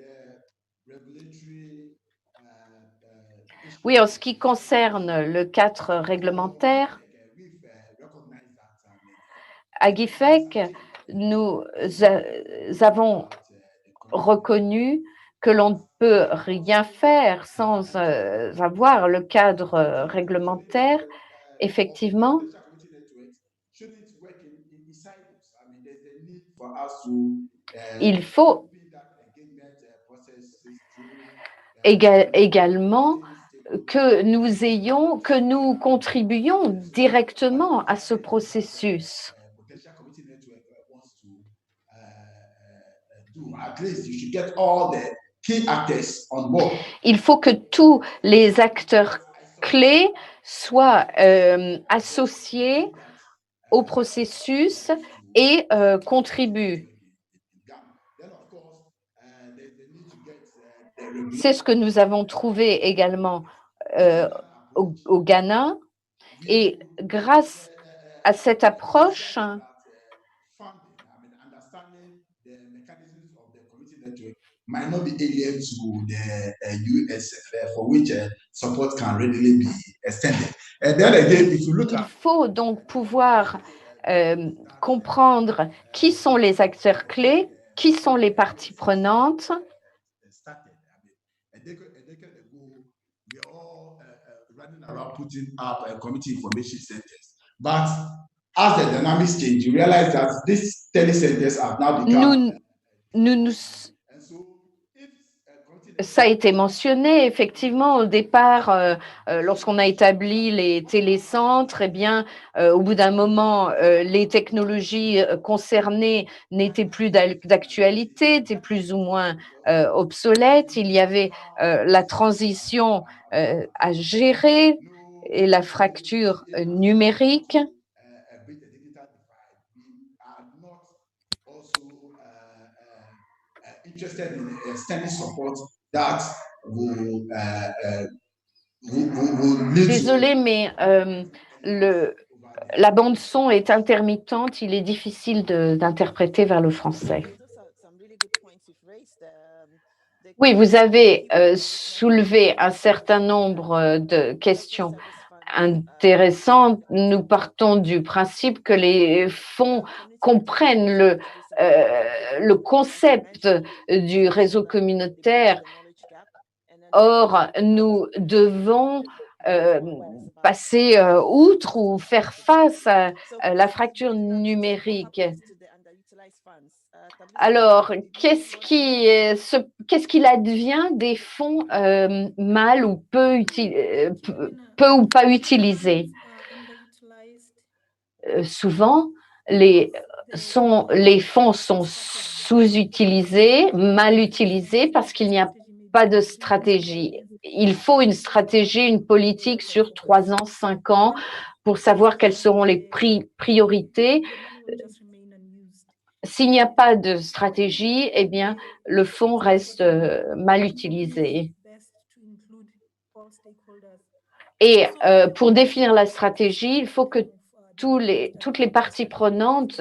Oui, en ce qui concerne le cadre réglementaire, à GIFEC, nous avons reconnu que l'on ne peut rien faire sans avoir le cadre réglementaire. Effectivement, il faut également que nous contribuions directement à ce processus. Il faut que tous les acteurs clés soient associés au processus et contribuent. C'est ce que nous avons trouvé également au Ghana. Et grâce à cette approche, might not be alien to the USF, for which support can readily be extended. And then again, if you look il at faut donc pouvoir comprendre qui sont les acteurs clés, qui sont les parties prenantes. a decade ago, we are all running around putting up community information centers. But as the dynamics change, you realize that these telecenters have now become. Ça a été mentionné, effectivement, au départ, lorsqu'on a établi les télécentres, eh bien, au bout d'un moment, les technologies concernées n'étaient plus d'actualité, étaient plus ou moins obsolètes. Il y avait la transition à gérer et la fracture numérique. Interested in extending support that will will lead to Désolée, mais la bande son est intermittente. Il est difficile d'interpréter vers le français. Oui, vous avez soulevé un certain nombre de questions intéressantes. Nous partons du principe que les fonds comprennent le concept du réseau communautaire. Or, nous devons passer outre ou faire face à la fracture numérique. Alors, qu'est-ce qu'il advient des fonds mal ou peu ou pas utilisés? Souvent, les fonds sont sous-utilisés, mal utilisés parce qu'il n'y a pas de stratégie. Il faut une stratégie, une politique sur 3 ans, 5 ans pour savoir quelles seront les priorités. S'il n'y a pas de stratégie, eh bien, le fonds reste mal utilisé. Et pour définir la stratégie, il faut que toutes les parties prenantes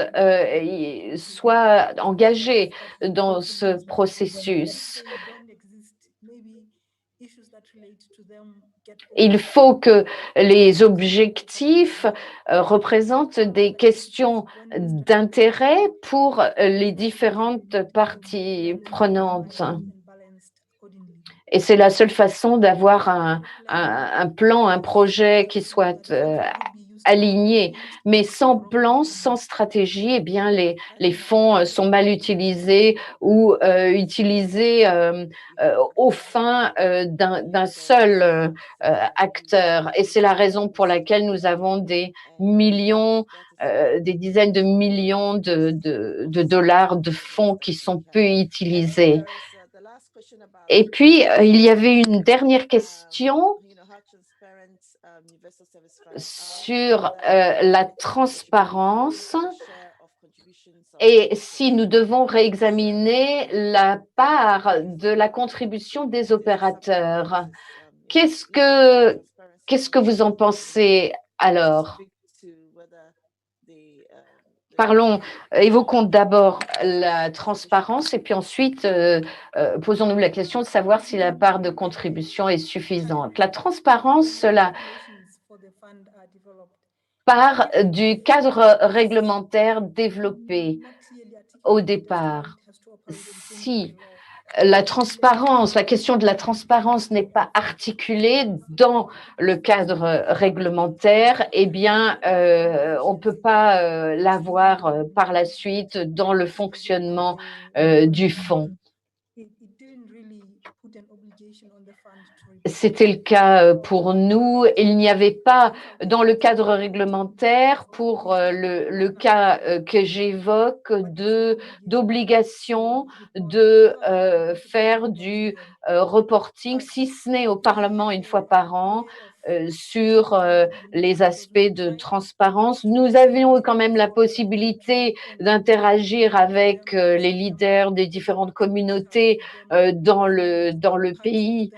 soient engagées dans ce processus. Il faut que les objectifs représentent des questions d'intérêt pour les différentes parties prenantes. Et c'est la seule façon d'avoir un plan, un projet qui soit aligné. Mais sans plan, sans stratégie, eh bien, les fonds sont mal utilisés ou utilisés aux fins d'un seul acteur. Et c'est la raison pour laquelle nous avons des millions, des dizaines de millions de dollars de fonds qui sont peu utilisés. Et puis, il y avait une dernière question sur la transparence et si nous devons réexaminer la part de la contribution des opérateurs. Qu'est-ce que vous en pensez alors? Évoquons d'abord la transparence et puis ensuite posons-nous la question de savoir si la part de contribution est suffisante. La transparence, cela part du cadre réglementaire développé au départ. Si la question de la transparence n'est pas articulée dans le cadre réglementaire, eh bien, on ne peut pas l'avoir par la suite dans le fonctionnement du fonds. C'était le cas pour nous. Il n'y avait pas dans le cadre réglementaire pour le cas que j'évoque d'obligation de faire du reporting, si ce n'est au Parlement une fois par an, sur les aspects de transparence. Nous avions quand même la possibilité d'interagir avec les leaders des différentes communautés dans le pays.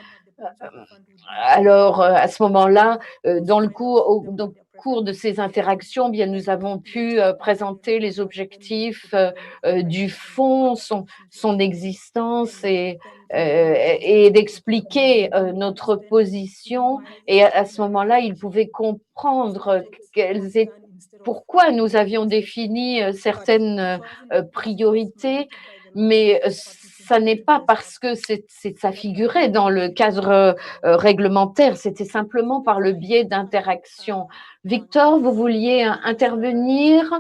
Alors, à ce moment-là, dans le cours de ces interactions, bien, nous avons pu présenter les objectifs du fonds, son existence et d'expliquer notre position. Et à ce moment-là, ils pouvaient comprendre pourquoi nous avions défini certaines priorités, mais ça n'est pas parce que ça figurait dans le cadre réglementaire, c'était simplement par le biais d'interactions. Victor, vous vouliez intervenir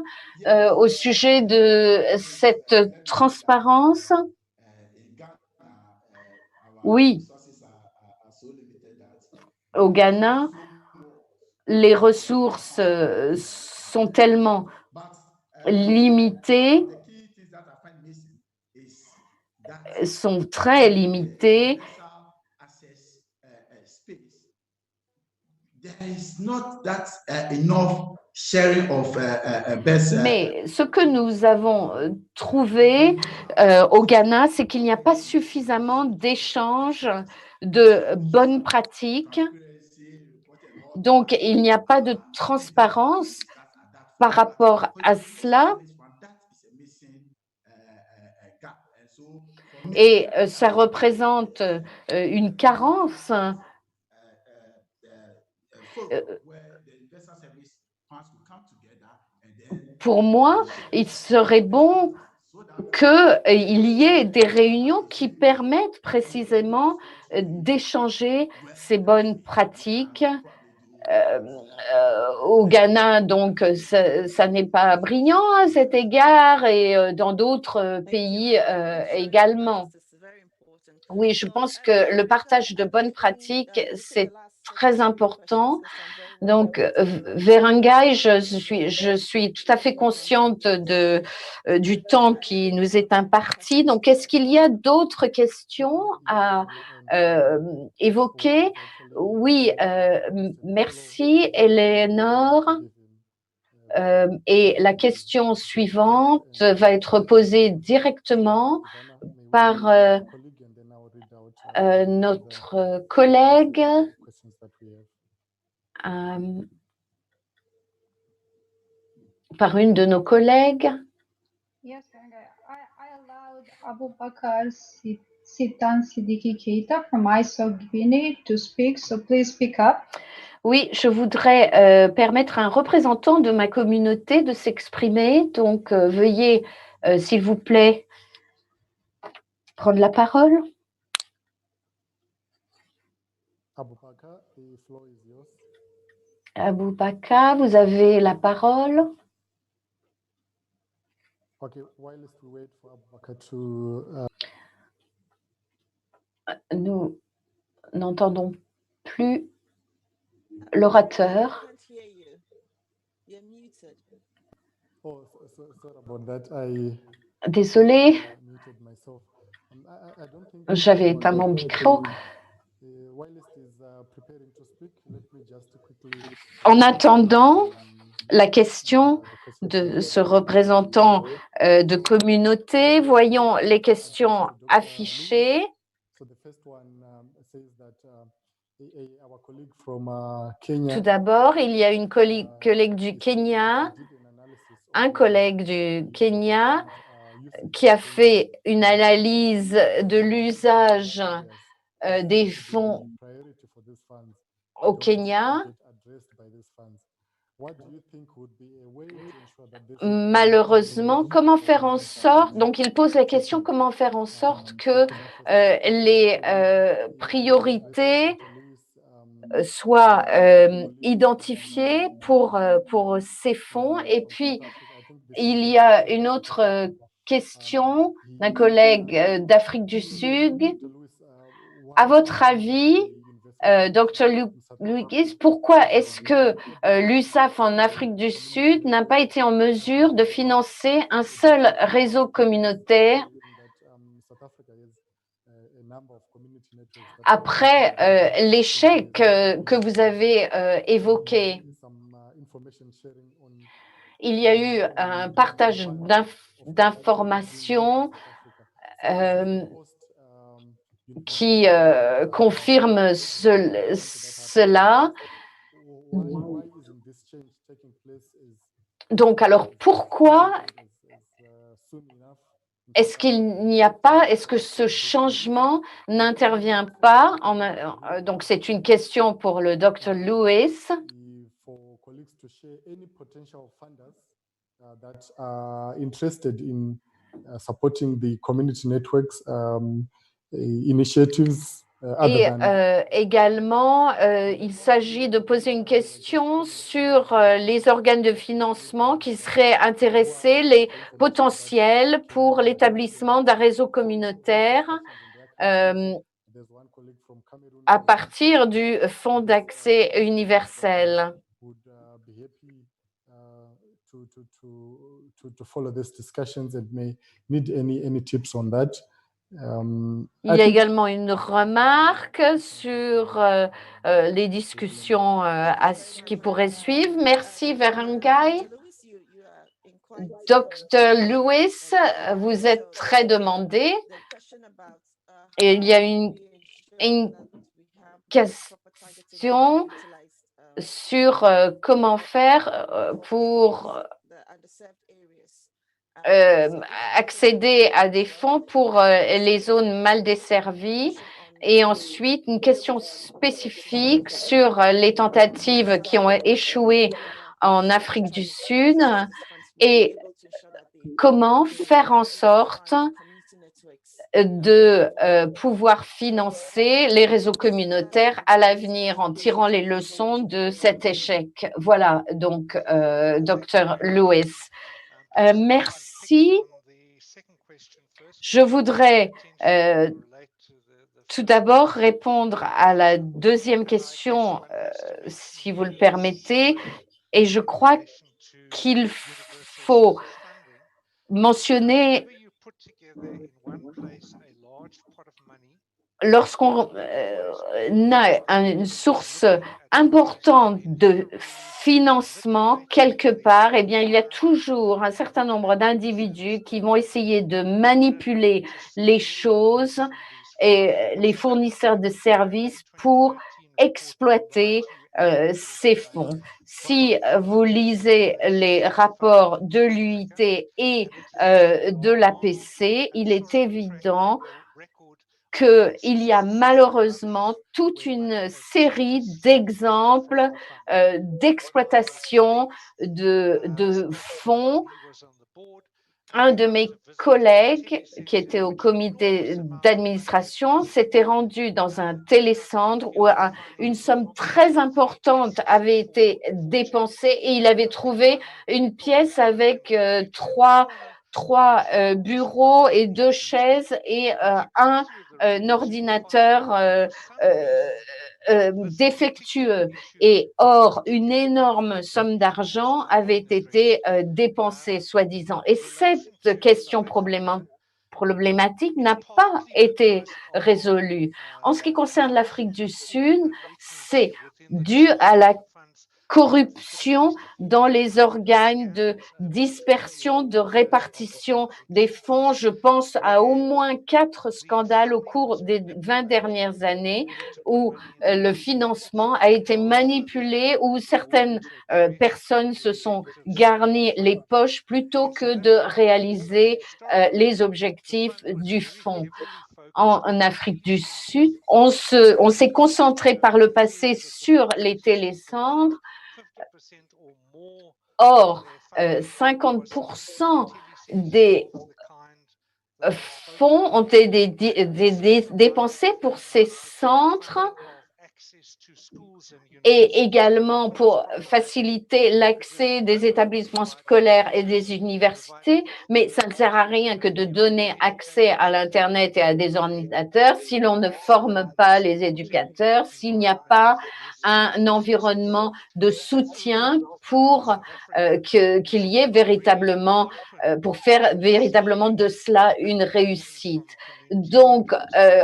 au sujet de cette transparence? Oui. Au Ghana, les ressources sont tellement limitées, sont très limitées. Mais ce que nous avons trouvé au Ghana, c'est qu'il n'y a pas suffisamment d'échanges de bonnes pratiques Donc, il n'y a pas de transparence par rapport à cela et ça représente une carence. Pour moi, il serait bon qu'il y ait des réunions qui permettent précisément d'échanger ces bonnes pratiques. Au Ghana, donc, ça n'est pas brillant à cet égard et dans d'autres pays également. Oui, je pense que le partage de bonnes pratiques, c'est très important. Donc, Verangai, je suis tout à fait consciente du temps qui nous est imparti. Donc, est-ce qu'il y a d'autres questions à évoquer? Oui, merci, Eleanor. Et la question suivante va être posée directement par notre collègue. Par une de nos collègues. Yes, I allowed Abubakar Sitan Siddiqui Keita from ISO Guinea to speak, so please speak up. Oui, je voudrais permettre à un représentant de ma communauté de s'exprimer. Donc, veuillez, s'il vous plaît, prendre la parole. Abubakar, vous avez la parole. Nous n'entendons plus l'orateur. Désolé, j'avais éteint mon micro. En attendant la question de ce représentant de communauté, voyons les questions affichées. Tout d'abord, il y a une collègue du Kenya, un collègue du Kenya qui a fait une analyse de l'usage des fonds au Kenya. Malheureusement, comment faire en sorte, donc il pose la question, comment faire en sorte que les priorités soient identifiées pour ces fonds. Et puis, il y a une autre question d'un collègue d'Afrique du Sud. À votre avis, Dr. Louis, pourquoi est-ce que l'USAF en Afrique du Sud n'a pas été en mesure de financer un seul réseau communautaire après l'échec que vous avez évoqué? Il y a eu un partage d'informations qui confirme cela. Donc, alors pourquoi est-ce qu'il n'y a pas, est-ce que ce changement n'intervient pas donc, c'est une question pour le Dr. Lewis. Supporting the community networks initiatives. Et également, il s'agit de poser une question sur les organes de financement qui seraient intéressés, les potentiels pour l'établissement d'un réseau communautaire à partir du Fonds d'accès universel. To follow these discussions and may need any tips on that. Il y a également une remarque sur les discussions qui pourraient suivre. Merci, Verangai. Dr. Lewis, vous êtes très demandé. Et il y a une question sur comment faire pour accéder à des fonds pour les zones mal desservies. Et ensuite, une question spécifique sur les tentatives qui ont échoué en Afrique du Sud et comment faire en sorte de pouvoir financer les réseaux communautaires à l'avenir en tirant les leçons de cet échec. Voilà, donc, Dr. Lewis. Merci. Je voudrais tout d'abord répondre à la deuxième question, si vous le permettez, et je crois qu'il faut mentionner lorsqu'on a une source importante de financement quelque part, eh bien, il y a toujours un certain nombre d'individus qui vont essayer de manipuler les choses et les fournisseurs de services pour exploiter ces fonds. Si vous lisez les rapports de l'UIT et de l'APC, il est évident qu'il y a malheureusement toute une série d'exemples d'exploitation de fonds. Un de mes collègues qui était au comité d'administration s'était rendu dans un télécentre où une somme très importante avait été dépensée et il avait trouvé une pièce avec trois bureaux et 2 chaises et un ordinateur défectueux. Et or, une énorme somme d'argent avait été dépensée, soi-disant. Et cette question problématique n'a pas été résolue. En ce qui concerne l'Afrique du Sud, c'est dû à la corruption dans les organes de dispersion, de répartition des fonds. Je pense à au moins 4 scandales au cours des 20 dernières années où le financement a été manipulé, où certaines personnes se sont garnies les poches plutôt que de réaliser les objectifs du fonds. En Afrique du Sud, on s'est concentré par le passé sur les télécentres. Or, 50% des fonds ont été dépensés pour ces centres et également pour faciliter l'accès des établissements scolaires et des universités, mais ça ne sert à rien que de donner accès à l'Internet et à des ordinateurs si l'on ne forme pas les éducateurs, s'il n'y a pas un environnement de soutien pour qu'il y ait véritablement, pour faire véritablement de cela une réussite. Donc,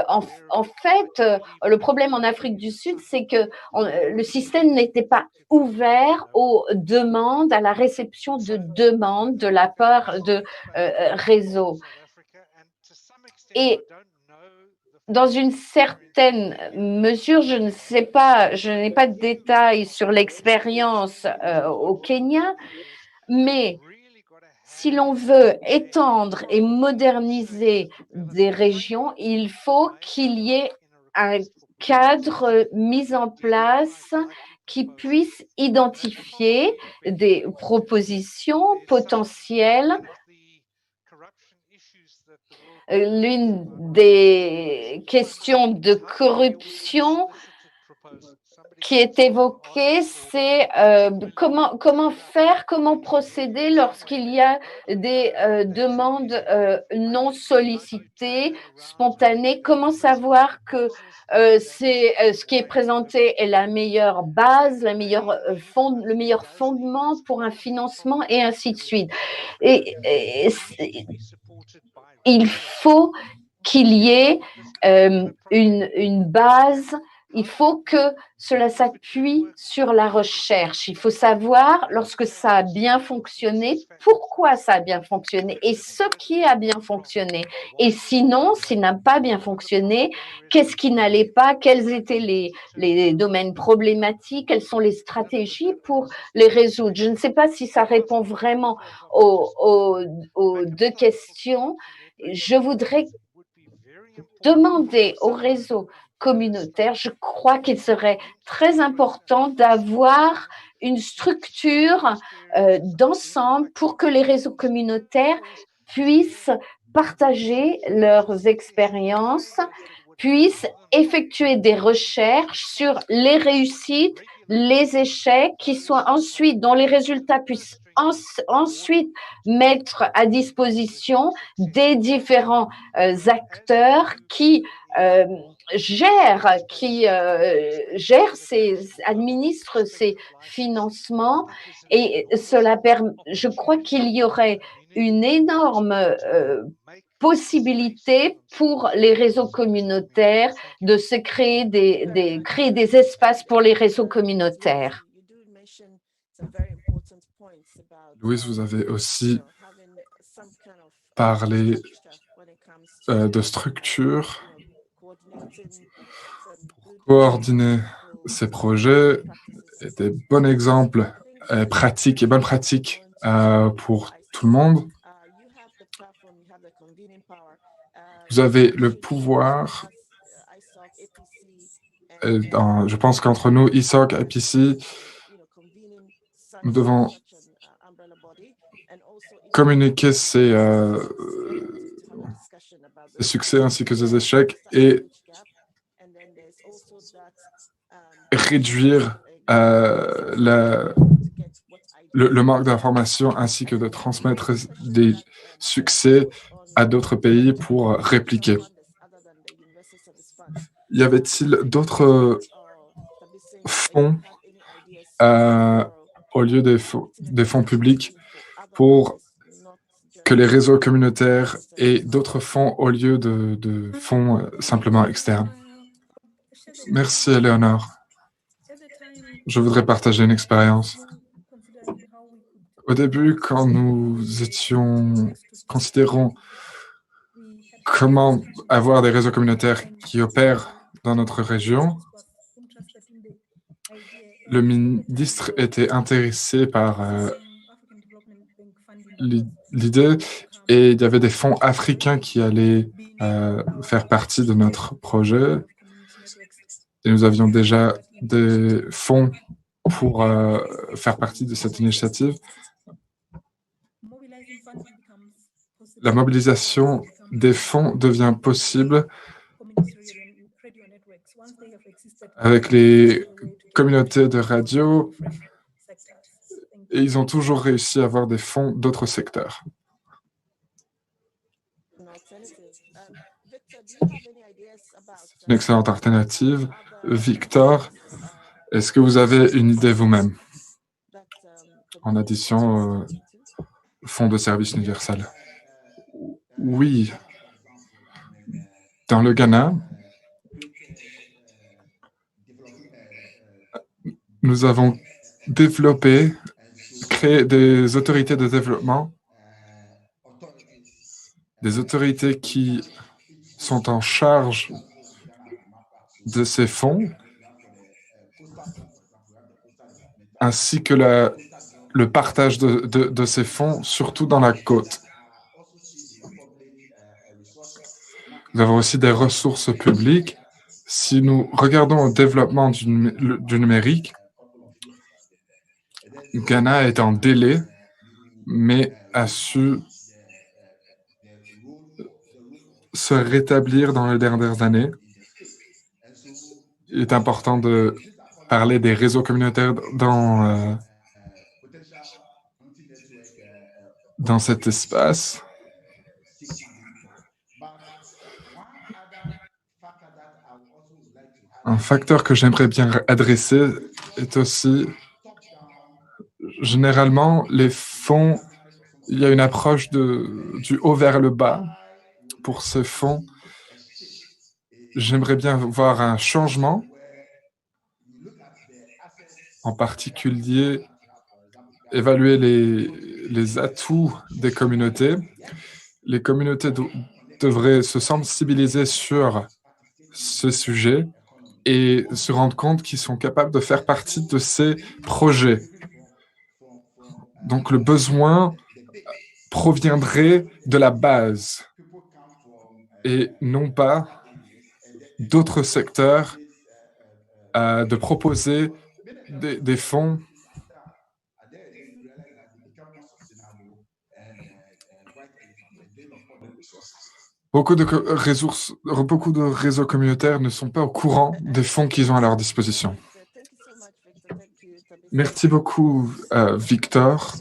en fait, le problème en Afrique du Sud, c'est que le système n'était pas ouvert aux demandes, à la réception de demandes de la part de réseaux. Et dans une certaine mesure, je ne sais pas, je n'ai pas de détails sur l'expérience au Kenya, mais si l'on veut étendre et moderniser des régions, il faut qu'il y ait un cadre mis en place qui puisse identifier des propositions potentielles. L'une des questions de corruption qui est évoquée, c'est comment faire, comment procéder lorsqu'il y a des demandes non sollicitées, spontanées, comment savoir que ce qui est présenté est la meilleure base, le meilleur fondement pour un financement et ainsi de suite. Il faut qu'il y ait une base il faut que cela s'appuie sur la recherche. Il faut savoir, lorsque ça a bien fonctionné, pourquoi ça a bien fonctionné et ce qui a bien fonctionné. Et sinon, s'il n'a pas bien fonctionné, qu'est-ce qui n'allait pas, quels étaient les domaines problématiques, quelles sont les stratégies pour les résoudre. Je ne sais pas si ça répond vraiment aux deux questions. Je voudrais demander au réseau communautaire, je crois qu'il serait très important d'avoir une structure d'ensemble pour que les réseaux communautaires puissent partager leurs expériences, puissent effectuer des recherches sur les réussites, les échecs, dont les résultats puissent ensuite mettre à disposition des différents acteurs qui administrent ces financements et je crois qu'il y aurait une énorme possibilité pour les réseaux communautaires de se créer des espaces pour les réseaux communautaires. Louise, vous avez aussi parlé de structure pour coordonner ces projets et des bons exemples pratiques et bonnes pratiques pour tout le monde. Vous avez le pouvoir, je pense qu'entre nous, ISOC, IPC, nous devons communiquer ces succès ainsi que ces échecs et réduire le manque d'informations ainsi que de transmettre des succès à d'autres pays pour répliquer. Y avait-il d'autres fonds au lieu des fonds publics pour que les réseaux communautaires aient d'autres fonds au lieu de fonds simplement externes? Merci, Éléonore. Je voudrais partager une expérience. Au début, quand nous considérons comment avoir des réseaux communautaires qui opèrent dans notre région, le ministre était intéressé par l'idée et il y avait des fonds africains qui allaient faire partie de notre projet. Et nous avions déjà des fonds pour faire partie de cette initiative. La mobilisation des fonds devient possible avec les communautés de radio et ils ont toujours réussi à avoir des fonds d'autres secteurs. C'est une excellente alternative. Victor, est-ce que vous avez une idée vous-même en addition au fonds de service universel? Oui. Dans le Ghana, nous avons créé des autorités de développement, des autorités qui sont en charge de ces fonds, ainsi que le partage de ces fonds, surtout dans la côte. Nous avons aussi des ressources publiques. Si nous regardons au développement du numérique, Ghana est en délai, mais a su se rétablir dans les dernières années. Il est important de parler des réseaux communautaires dans cet espace. Un facteur que j'aimerais bien adresser est aussi, généralement, les fonds, il y a une approche du haut vers le bas pour ces fonds. J'aimerais bien voir un changement en particulier évaluer les atouts des communautés. Les communautés devraient se sensibiliser sur ce sujet et se rendre compte qu'ils sont capables de faire partie de ces projets. Donc le besoin proviendrait de la base et non pas d'autres secteurs de proposer des fonds. Beaucoup de réseaux communautaires ne sont pas au courant des fonds qu'ils ont à leur disposition. Merci beaucoup, Victor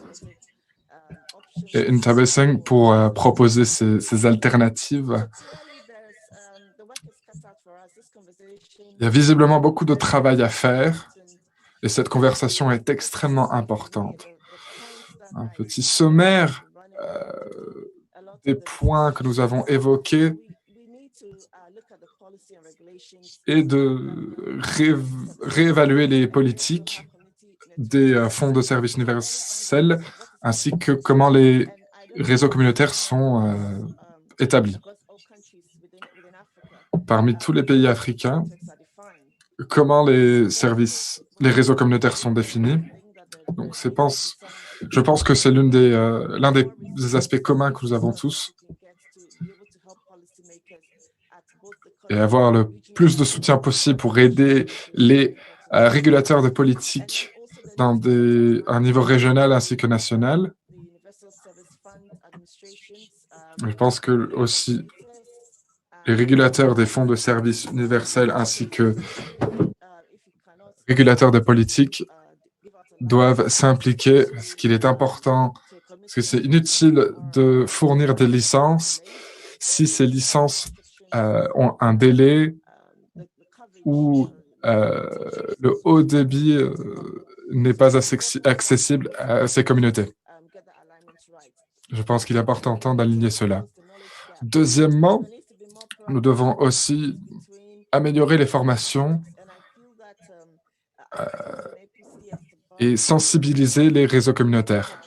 et Ntabeseng, pour proposer ces alternatives. Il y a visiblement beaucoup de travail à faire et cette conversation est extrêmement importante. Un petit sommaire des points que nous avons évoqués et de réévaluer les politiques des fonds de services universels ainsi que comment les réseaux communautaires sont établis. Parmi tous les pays africains, comment les réseaux communautaires sont définis. Donc, je pense que c'est l'un des aspects communs que nous avons tous. Et avoir le plus de soutien possible pour aider les régulateurs de politique dans un niveau régional ainsi que national. Je pense que aussi les régulateurs des fonds de services universels ainsi que régulateurs de politique doivent s'impliquer, parce qu'il est important, parce que c'est inutile de fournir des licences si ces licences ont un délai où le haut débit n'est pas accessible à ces communautés. Je pense qu'il est important d'aligner cela. Deuxièmement, nous devons aussi améliorer les formations et sensibiliser les réseaux communautaires.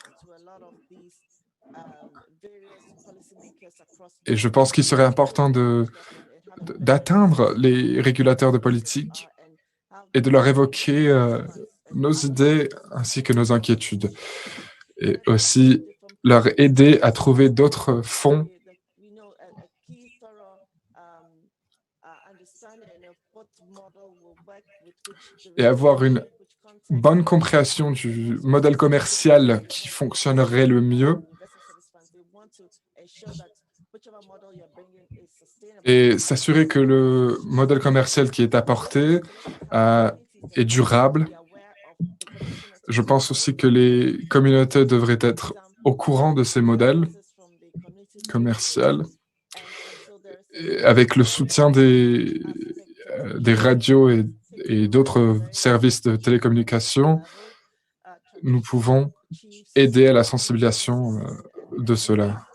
Et je pense qu'il serait important d'atteindre les régulateurs de politique et de leur évoquer nos idées ainsi que nos inquiétudes. Et aussi leur aider à trouver d'autres fonds et avoir une bonne compréhension du modèle commercial qui fonctionnerait le mieux et s'assurer que le modèle commercial qui est apporté est durable. Je pense aussi que les communautés devraient être au courant de ces modèles commerciaux avec le soutien des radios et d'autres services de télécommunication. Nous pouvons aider à la sensibilisation de cela,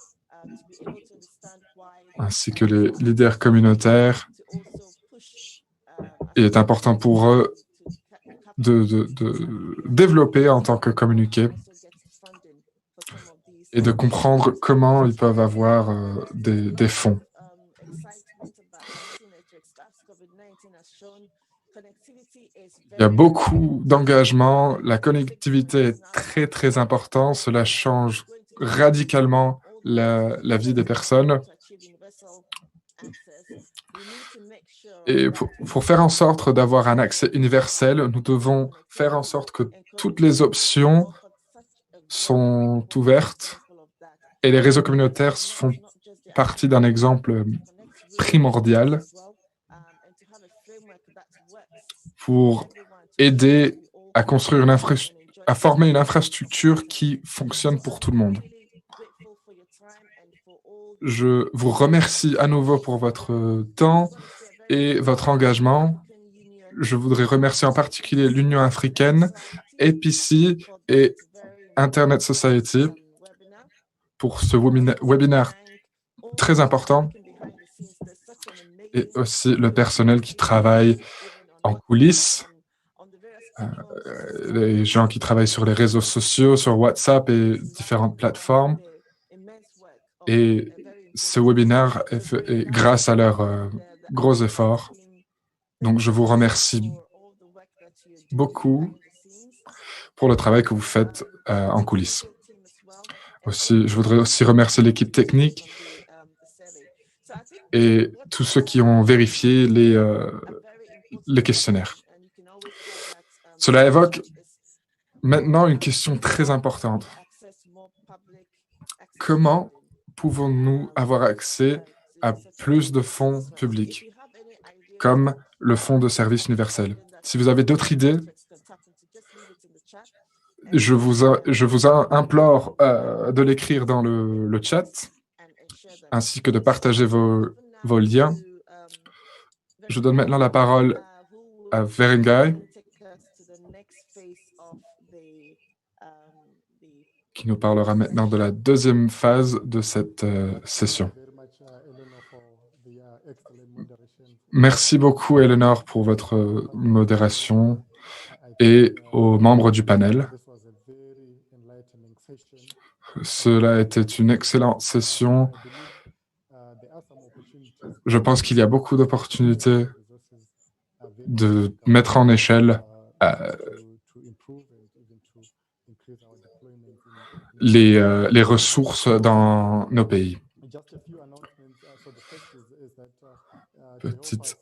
ainsi que les leaders communautaires. Il est important pour eux de développer en tant que communiqué et de comprendre comment ils peuvent avoir des fonds. Il y a beaucoup d'engagement, la connectivité est très, très importante, cela change radicalement la vie des personnes. Et pour faire en sorte d'avoir un accès universel, nous devons faire en sorte que toutes les options sont ouvertes et les réseaux communautaires font partie d'un exemple primordial pour aider à construire à former une infrastructure qui fonctionne pour tout le monde. Je vous remercie à nouveau pour votre temps et votre engagement. Je voudrais remercier en particulier l'Union africaine, APC et Internet Society pour ce webinaire très important et aussi le personnel qui travaille en coulisses les gens qui travaillent sur les réseaux sociaux, sur WhatsApp et différentes plateformes. Et ce webinaire est fait grâce à leurs gros efforts. Donc, je vous remercie beaucoup pour le travail que vous faites en coulisses. Aussi, je voudrais aussi remercier l'équipe technique et tous ceux qui ont vérifié les questionnaires. Cela évoque maintenant une question très importante. Comment pouvons-nous avoir accès à plus de fonds publics, comme le Fonds de service universel? Si vous avez d'autres idées, je vous implore de l'écrire dans le chat, ainsi que de partager vos liens. Je donne maintenant la parole à Verengai, qui nous parlera maintenant de la deuxième phase de cette session. Merci beaucoup, Eleanor, pour votre modération et aux membres du panel. Cela était une excellente session. Je pense qu'il y a beaucoup d'opportunités de mettre en échelle les ressources dans nos pays. Petite